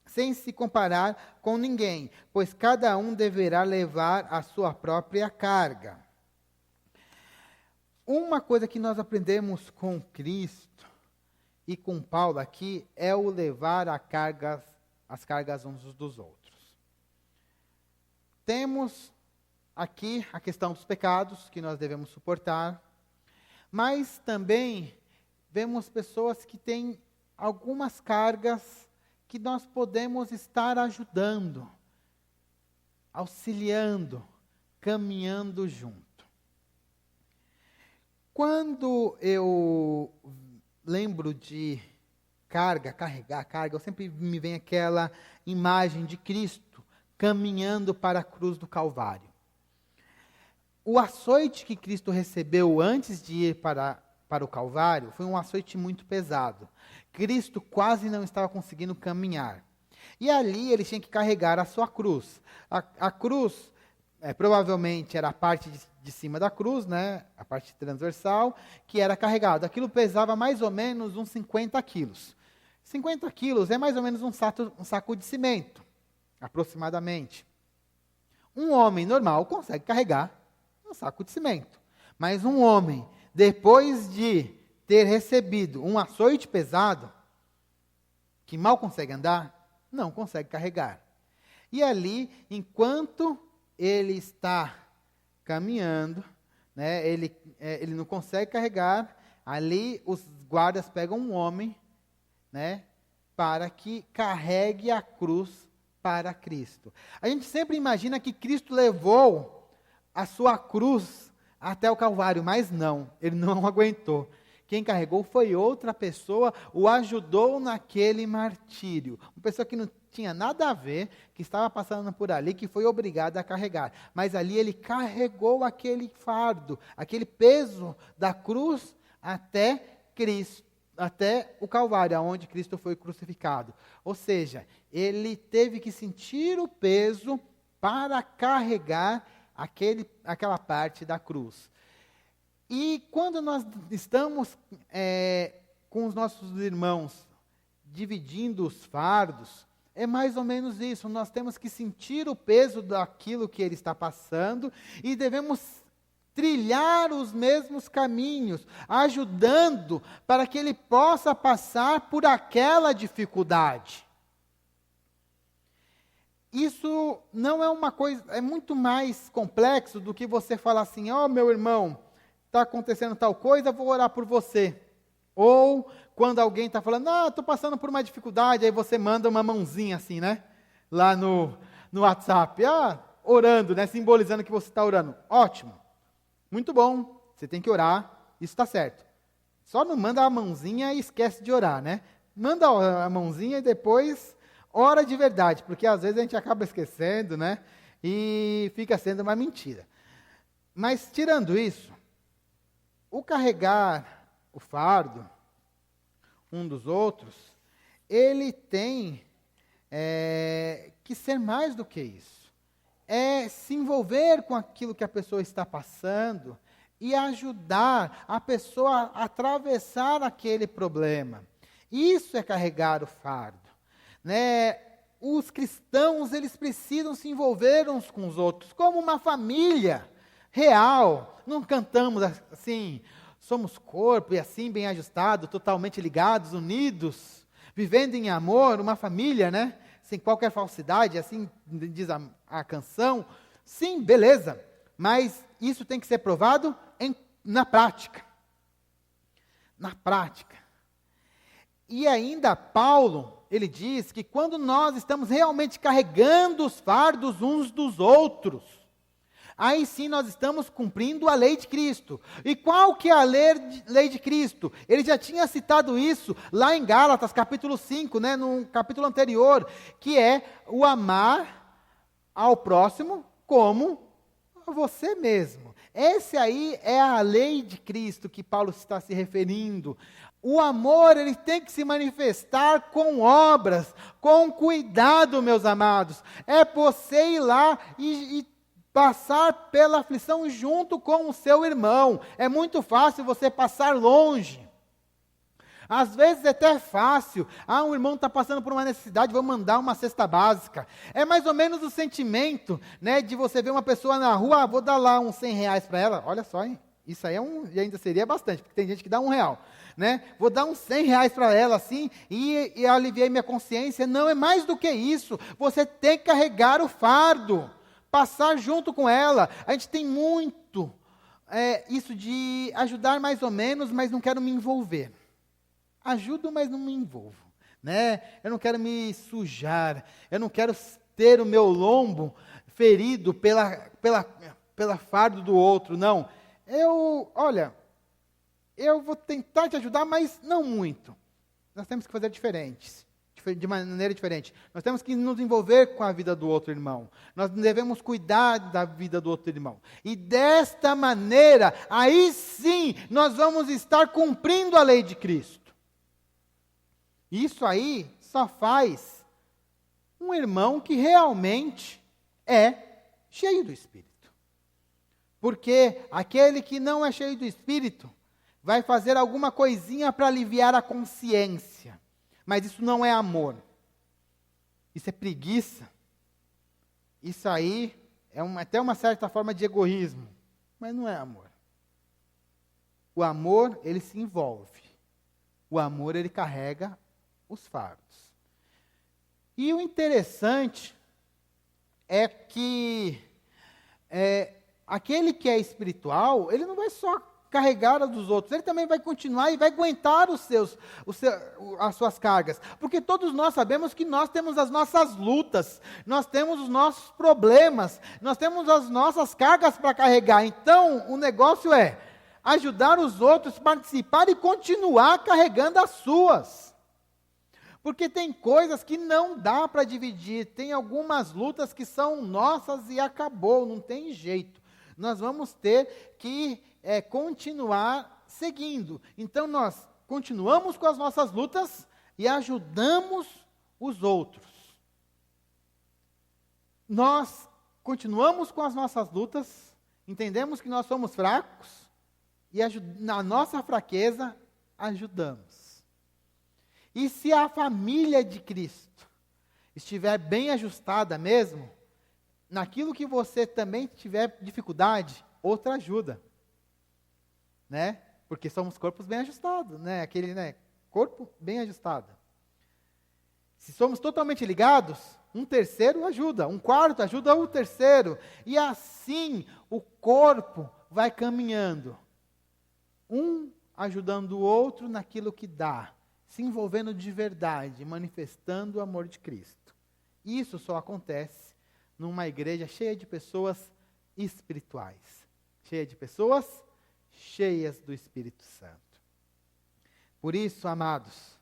sem se comparar com ninguém, pois cada um deverá levar a sua própria carga. Uma coisa que nós aprendemos com Cristo, e com Paulo aqui, é o levar as cargas uns dos outros. Temos aqui a questão dos pecados, que nós devemos suportar, mas também vemos pessoas que têm algumas cargas que nós podemos estar ajudando, auxiliando, caminhando junto. Quando eu lembro de carregar carga, eu sempre me vem aquela imagem de Cristo caminhando para a cruz do Calvário. O açoite que Cristo recebeu antes de ir para o Calvário foi um açoite muito pesado. Cristo quase não estava conseguindo caminhar. E ali ele tinha que carregar a sua cruz. A cruz, provavelmente era a parte de cima da cruz, né, a parte transversal, que era carregada. Aquilo pesava mais ou menos uns 50 quilos. 50 quilos é mais ou menos um saco de cimento, aproximadamente. Um homem normal consegue carregar um saco de cimento. Mas um homem, depois de ter recebido um açoite pesado, que mal consegue andar, não consegue carregar. E ali, enquanto ele está caminhando, né? Ele não consegue carregar. Ali os guardas pegam um homem, né? Para que carregue a cruz para Cristo. A gente sempre imagina que Cristo levou a sua cruz até o Calvário, mas não, ele não aguentou. Quem carregou foi outra pessoa, o ajudou naquele martírio. Uma pessoa que não tinha nada a ver, que estava passando por ali, que foi obrigada a carregar. Mas ali ele carregou aquele fardo, aquele peso da cruz até Cristo, até o Calvário, onde Cristo foi crucificado. Ou seja, ele teve que sentir o peso para carregar aquela parte da cruz. E quando nós estamos com os nossos irmãos dividindo os fardos, é mais ou menos isso. Nós temos que sentir o peso daquilo que ele está passando e devemos trilhar os mesmos caminhos, ajudando para que ele possa passar por aquela dificuldade. Isso não é uma coisa, é muito mais complexo do que você falar assim: ó, meu irmão, está acontecendo tal coisa, vou orar por você. Ou quando alguém está falando, estou passando por uma dificuldade, aí você manda uma mãozinha assim, né? Lá no WhatsApp, orando, né? Simbolizando que você está orando. Ótimo, muito bom, você tem que orar, isso está certo. Só não manda a mãozinha e esquece de orar, né? Manda a mãozinha e depois ora de verdade, porque às vezes a gente acaba esquecendo, né? E fica sendo uma mentira. Mas tirando isso, o carregar o fardo um dos outros, ele tem que ser mais do que isso. É se envolver com aquilo que a pessoa está passando e ajudar a pessoa a atravessar aquele problema. Isso é carregar o fardo, né? Os cristãos, eles precisam se envolver uns com os outros, como uma família real. Não cantamos assim, somos corpo e assim bem ajustado, totalmente ligados, unidos, vivendo em amor, uma família, né? Sem qualquer falsidade, assim diz a canção. Sim, beleza, mas isso tem que ser provado na prática. Na prática. E ainda Paulo, ele diz que quando nós estamos realmente carregando os fardos uns dos outros, aí sim nós estamos cumprindo a lei de Cristo. E qual que é a lei de Cristo? Ele já tinha citado isso lá em Gálatas, capítulo 5, né, no capítulo anterior, que é o amar ao próximo como a você mesmo. Essa aí é a lei de Cristo que Paulo está se referindo. O amor, ele tem que se manifestar com obras, com cuidado, meus amados. É você ir lá e passar pela aflição junto com o seu irmão. É muito fácil você passar longe. Às vezes é até fácil. Um irmão está passando por uma necessidade, vou mandar uma cesta básica. É mais ou menos o sentimento, né, de você ver uma pessoa na rua, vou dar lá uns R$100 para ela. Olha só, hein? Isso aí e ainda seria bastante, porque tem gente que dá R$1, né? Vou dar uns R$100 para ela, assim, e aliviei minha consciência. Não, é mais do que isso. Você tem que carregar o fardo, passar junto com ela. A gente tem muito isso de ajudar mais ou menos, mas não quero me envolver. Ajudo, mas não me envolvo, né? Eu não quero me sujar, eu não quero ter o meu lombo ferido pela fardo do outro, não. Eu vou tentar te ajudar, mas não muito. Nós temos que fazer de maneira diferente. Nós temos que nos envolver com a vida do outro irmão. Nós devemos cuidar da vida do outro irmão. E desta maneira, aí sim, nós vamos estar cumprindo a lei de Cristo. Isso aí só faz um irmão que realmente é cheio do Espírito. Porque aquele que não é cheio do Espírito vai fazer alguma coisinha para aliviar a consciência. Mas isso não é amor. Isso é preguiça. Isso aí é até uma certa forma de egoísmo. Mas não é amor. O amor, ele se envolve. O amor, ele carrega os fardos. E o interessante é que aquele que é espiritual, ele não vai só carregar a dos outros, ele também vai continuar e vai aguentar as suas cargas, porque todos nós sabemos que nós temos as nossas lutas, nós temos os nossos problemas, nós temos as nossas cargas para carregar. Então, o negócio é ajudar os outros a participar e continuar carregando as suas. Porque tem coisas que não dá para dividir, tem algumas lutas que são nossas e acabou, não tem jeito. Nós vamos ter que continuar seguindo. Então, nós continuamos com as nossas lutas e ajudamos os outros. Nós continuamos com as nossas lutas, entendemos que nós somos fracos e na nossa fraqueza ajudamos. E se a família de Cristo estiver bem ajustada mesmo, naquilo que você também tiver dificuldade, outra ajuda. Né? Porque somos corpos bem ajustados, né? Aquele, né? Corpo bem ajustado. Se somos totalmente ligados, um terceiro ajuda, um quarto ajuda o terceiro, e assim o corpo vai caminhando, um ajudando o outro naquilo que dá, se envolvendo de verdade, manifestando o amor de Cristo. Isso só acontece numa igreja cheia de pessoas espirituais, cheia de pessoas cheias do Espírito Santo. Por isso, amados,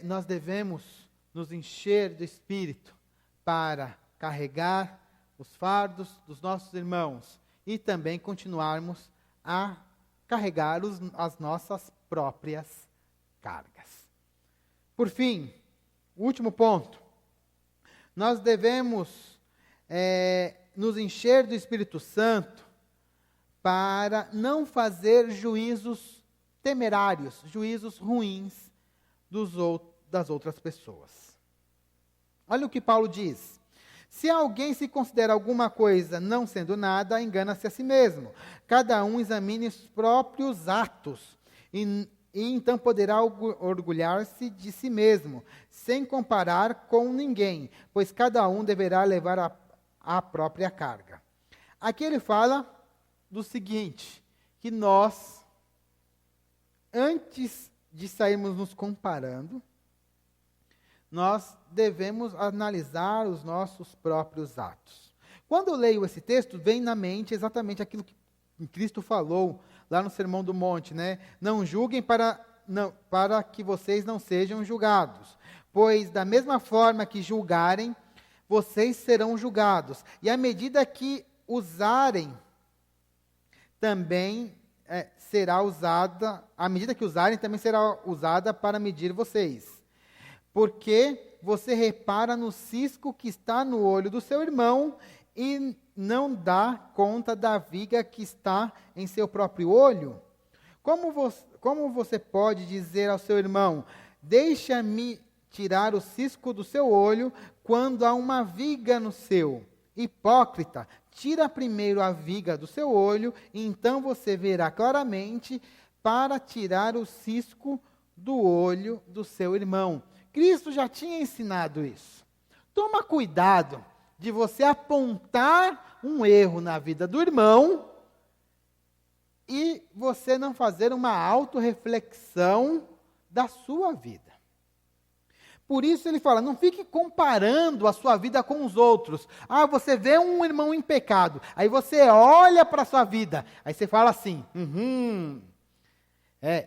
nós devemos nos encher do Espírito para carregar os fardos dos nossos irmãos e também continuarmos a carregar as nossas próprias cargas. Por fim, o último ponto, nós devemos nos encher do Espírito Santo para não fazer juízos temerários, juízos ruins das outras pessoas. Olha o que Paulo diz: se alguém se considera alguma coisa não sendo nada, engana-se a si mesmo. Cada um examine os próprios atos, e então poderá orgulhar-se de si mesmo, sem comparar com ninguém, pois cada um deverá levar a própria carga. Aqui ele fala do seguinte, que nós, antes de sairmos nos comparando, nós devemos analisar os nossos próprios atos. Quando eu leio esse texto, vem na mente exatamente aquilo que Cristo falou lá no Sermão do Monte, né? Não julguem para que vocês não sejam julgados, pois da mesma forma que julgarem, vocês serão julgados. E à medida que usarem, também será usada, à medida que usarem, também será usada para medir vocês. Porque você repara no cisco que está no olho do seu irmão e não dá conta da viga que está em seu próprio olho? Como você pode dizer ao seu irmão, deixa-me tirar o cisco do seu olho, quando há uma viga no seu? Hipócrita, tira primeiro a viga do seu olho, e então você verá claramente para tirar o cisco do olho do seu irmão. Cristo já tinha ensinado isso. Toma cuidado de você apontar um erro na vida do irmão e você não fazer uma autorreflexão da sua vida. Por isso ele fala, não fique comparando a sua vida com os outros. Ah, você vê um irmão em pecado, aí você olha para a sua vida, aí você fala assim,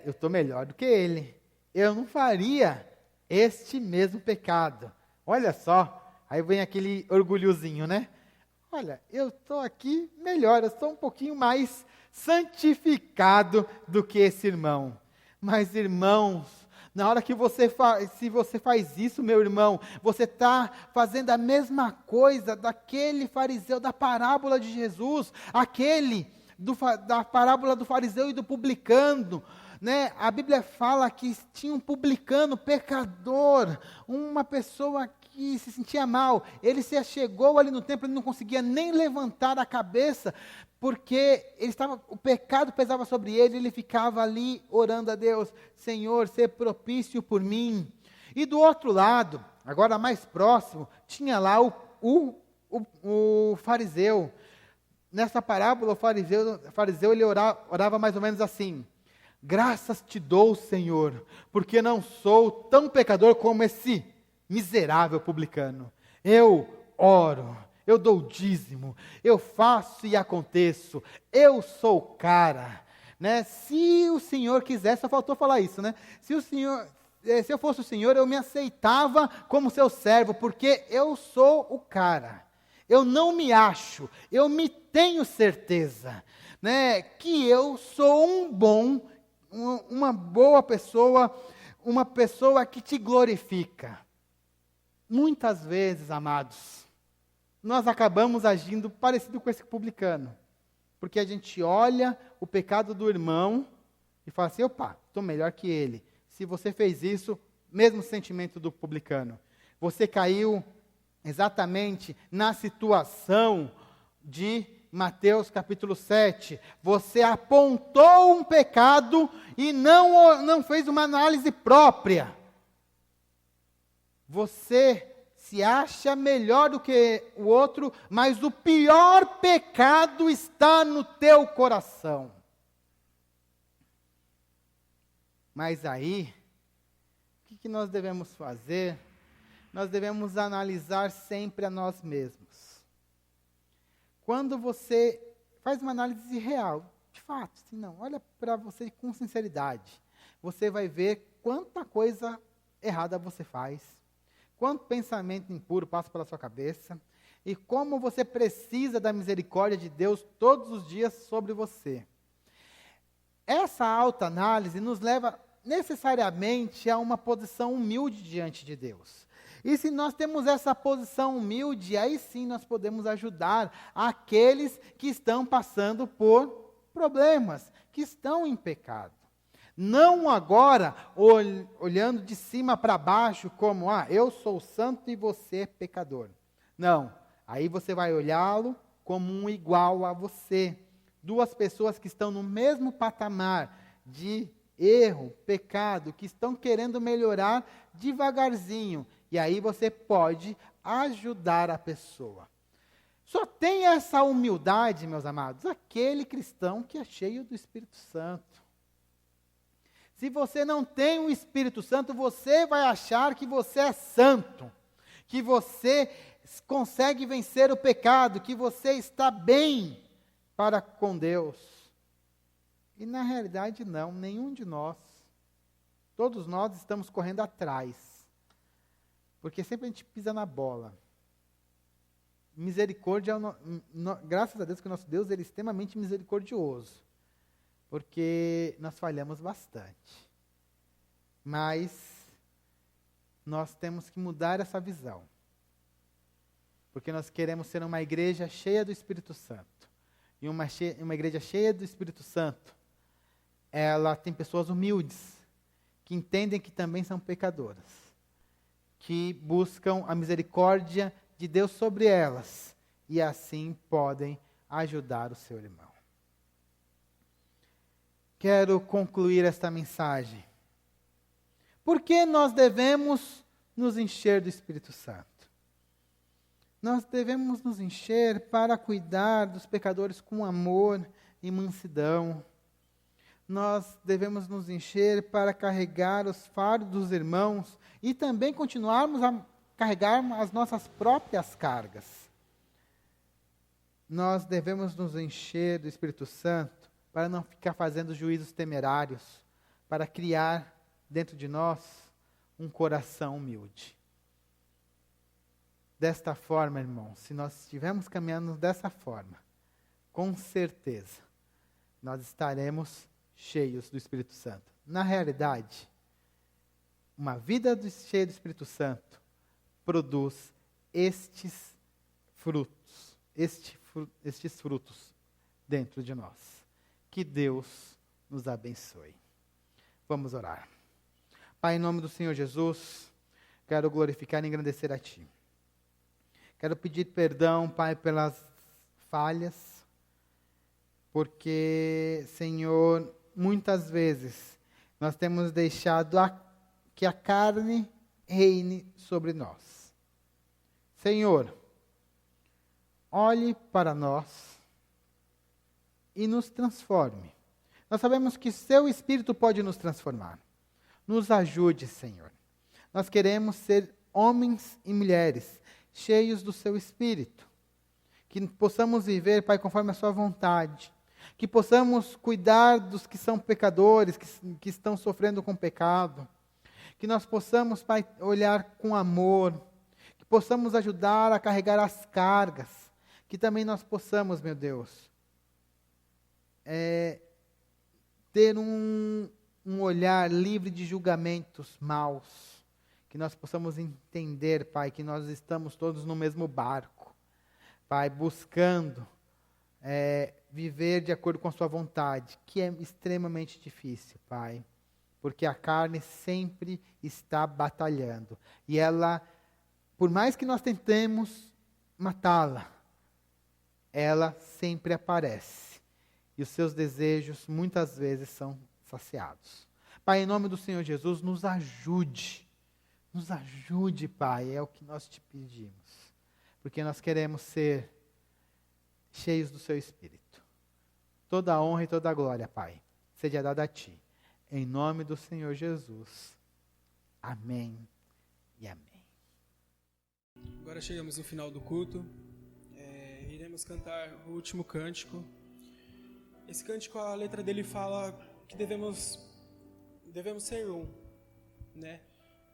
eu estou melhor do que ele. Eu não faria este mesmo pecado. Olha só, aí vem aquele orgulhozinho, né? Olha, eu estou aqui melhor, eu estou um pouquinho mais santificado do que esse irmão. Mas, irmãos, na hora que se você faz isso, meu irmão, você está fazendo a mesma coisa daquele fariseu da parábola de Jesus, da parábola do fariseu e do publicano, né? A Bíblia fala que tinha um publicano, pecador, uma pessoa que se sentia mal. Ele se achegou ali no templo, ele não conseguia nem levantar a cabeça, porque o pecado pesava sobre ele, ele ficava ali orando a Deus, Senhor, ser propício por mim. E do outro lado, agora mais próximo, tinha lá o fariseu, nessa parábola, o fariseu ele orava mais ou menos assim: graças te dou, Senhor, porque não sou tão pecador como esse miserável publicano. Eu oro, eu dou dízimo, eu faço e aconteço, eu sou o cara, né? Se o Senhor quiser, só faltou falar isso, né? Se eu fosse o Senhor, eu me aceitava como seu servo, porque eu sou o cara. Eu não me acho, eu me tenho certeza, né, que eu sou uma boa pessoa, uma pessoa que te glorifica. Muitas vezes, amados, nós acabamos agindo parecido com esse publicano, porque a gente olha o pecado do irmão e fala assim: opa, estou melhor que ele. Se você fez isso, mesmo sentimento do publicano, você caiu exatamente na situação de Mateus capítulo 7. Você apontou um pecado e não fez uma análise própria. Você se acha melhor do que o outro, mas o pior pecado está no teu coração. Mas aí, o que nós devemos fazer? Nós devemos analisar sempre a nós mesmos. Quando você faz uma análise real, de fato, assim, não, olha para você com sinceridade, você vai ver quanta coisa errada você faz, quanto pensamento impuro passa pela sua cabeça, e como você precisa da misericórdia de Deus todos os dias sobre você. Essa autoanálise nos leva necessariamente a uma posição humilde diante de Deus. E se nós temos essa posição humilde, aí sim nós podemos ajudar aqueles que estão passando por problemas, que estão em pecado. Não agora olhando de cima para baixo como, eu sou santo e você é pecador. Não, aí você vai olhá-lo como um igual a você. Duas pessoas que estão no mesmo patamar de erro, pecado, que estão querendo melhorar devagarzinho. E aí você pode ajudar a pessoa. Só tem essa humildade, meus amados, aquele cristão que é cheio do Espírito Santo. Se você não tem o Espírito Santo, você vai achar que você é santo, que você consegue vencer o pecado, que você está bem para com Deus. E na realidade não, nenhum de nós. Todos nós estamos correndo atrás. Porque sempre a gente pisa na bola. Misericórdia, graças a Deus que o nosso Deus ele é extremamente misericordioso. Porque nós falhamos bastante. Mas nós temos que mudar essa visão. Porque nós queremos ser uma igreja cheia do Espírito Santo. E uma igreja cheia do Espírito Santo, ela tem pessoas humildes, que entendem que também são pecadoras, que buscam a misericórdia de Deus sobre elas, e assim podem ajudar o seu irmão. Quero concluir esta mensagem. Por que nós devemos nos encher do Espírito Santo? Nós devemos nos encher para cuidar dos pecadores com amor e mansidão. Nós devemos nos encher para carregar os fardos dos irmãos e também continuarmos a carregar as nossas próprias cargas. Nós devemos nos encher do Espírito Santo para não ficar fazendo juízos temerários, para criar dentro de nós um coração humilde. Desta forma, irmãos, se nós estivermos caminhando dessa forma, com certeza, nós estaremos cheios do Espírito Santo. Na realidade, uma vida cheia do Espírito Santo produz estes frutos dentro de nós. Que Deus nos abençoe. Vamos orar. Pai, em nome do Senhor Jesus, quero glorificar e engrandecer a Ti. Quero pedir perdão, Pai, pelas falhas, porque, Senhor, muitas vezes nós temos deixado que a carne reine sobre nós. Senhor, olhe para nós, e nos transforme. Nós sabemos que seu Espírito pode nos transformar. Nos ajude, Senhor. Nós queremos ser homens e mulheres cheios do seu Espírito. Que possamos viver, Pai, conforme a sua vontade. Que possamos cuidar dos que são pecadores, que estão sofrendo com pecado. Que nós possamos, Pai, olhar com amor. Que possamos ajudar a carregar as cargas. Que também nós possamos, meu Deus, ter um olhar livre de julgamentos maus. Que nós possamos entender, Pai, que nós estamos todos no mesmo barco. Pai, buscando viver de acordo com a sua vontade, que é extremamente difícil, Pai. Porque a carne sempre está batalhando. E ela, por mais que nós tentemos matá-la, ela sempre aparece. E os seus desejos muitas vezes são saciados. Pai, em nome do Senhor Jesus, nos ajude. Nos ajude, Pai, é o que nós te pedimos. Porque nós queremos ser cheios do seu Espírito. Toda a honra e toda a glória, Pai, seja dada a ti. Em nome do Senhor Jesus. Amém e amém. Agora chegamos no final do culto. Iremos cantar o último cântico. Esse cântico, a letra dele fala que devemos ser um, né?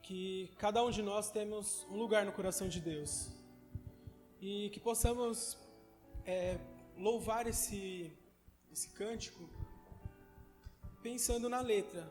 Que cada um de nós temos um lugar no coração de Deus. E que possamos louvar esse cântico pensando na letra.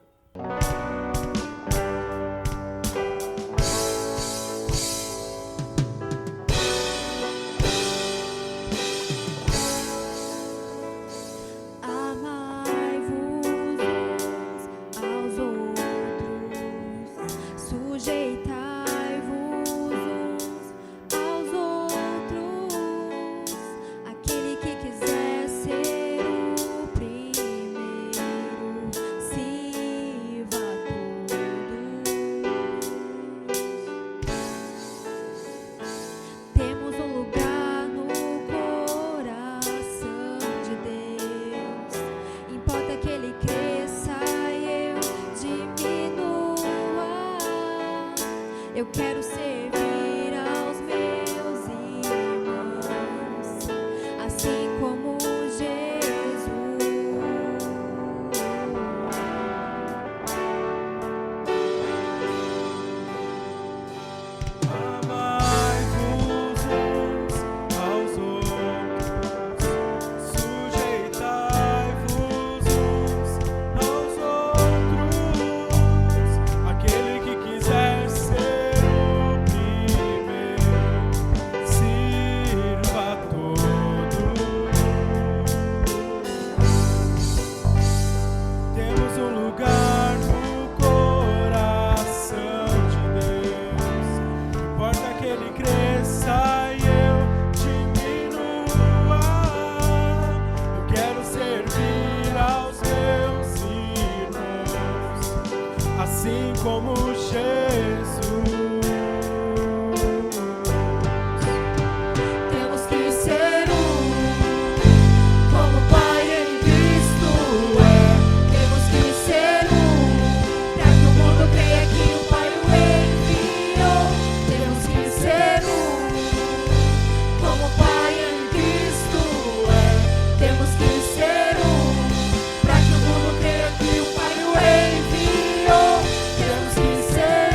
Eu quero servir aos meus irmãos, assim como Jesus. Amai-vos uns aos outros, sujeitai-vos uns aos outros. Aquele que quiser ser sirva a todos. Temos um lugar no coração de Deus. Importa que Ele cresça e eu diminua. Eu quero servir aos meus irmãos, assim como Jesus. Temos que ser como o Pai em Cristo é. Temos que ser para que o mundo creia que o Pai o enviou. Temos que ser como o Pai em Cristo é. Temos que ser para que o mundo creia que o Pai o enviou. Temos que ser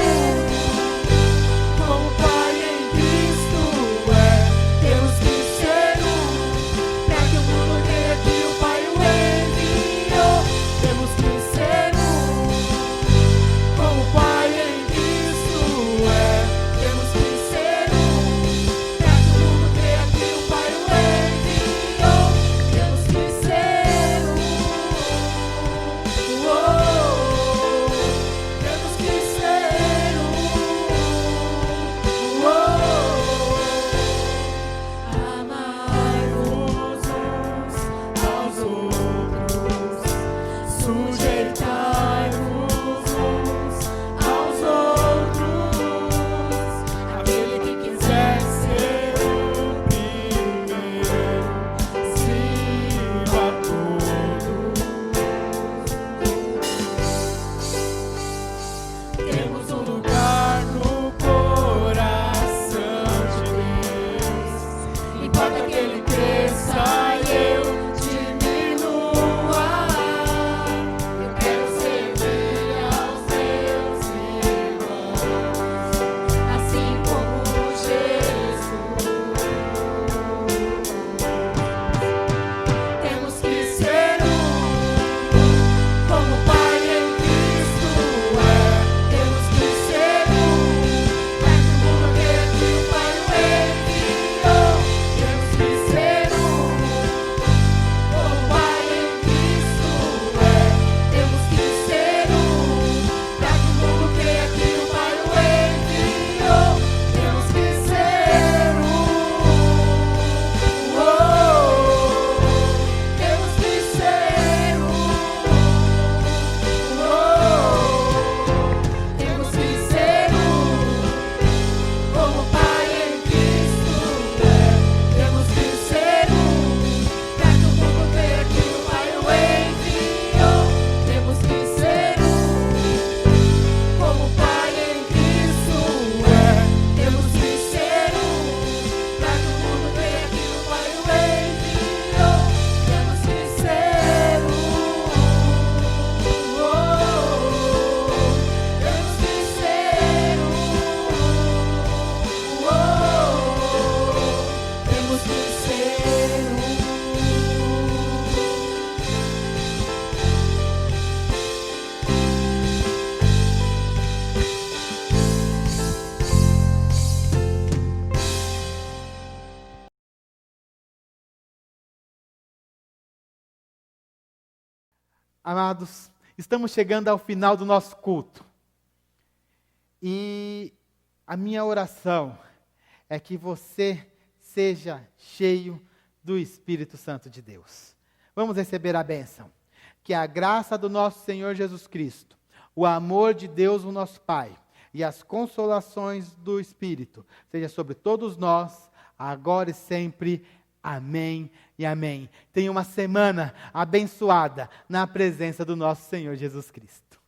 amados, estamos chegando ao final do nosso culto. E a minha oração é que você seja cheio do Espírito Santo de Deus. Vamos receber a bênção. Que a graça do nosso Senhor Jesus Cristo, o amor de Deus, o nosso Pai, e as consolações do Espírito, seja sobre todos nós, agora e sempre. Amém e amém. Tenha uma semana abençoada na presença do nosso Senhor Jesus Cristo.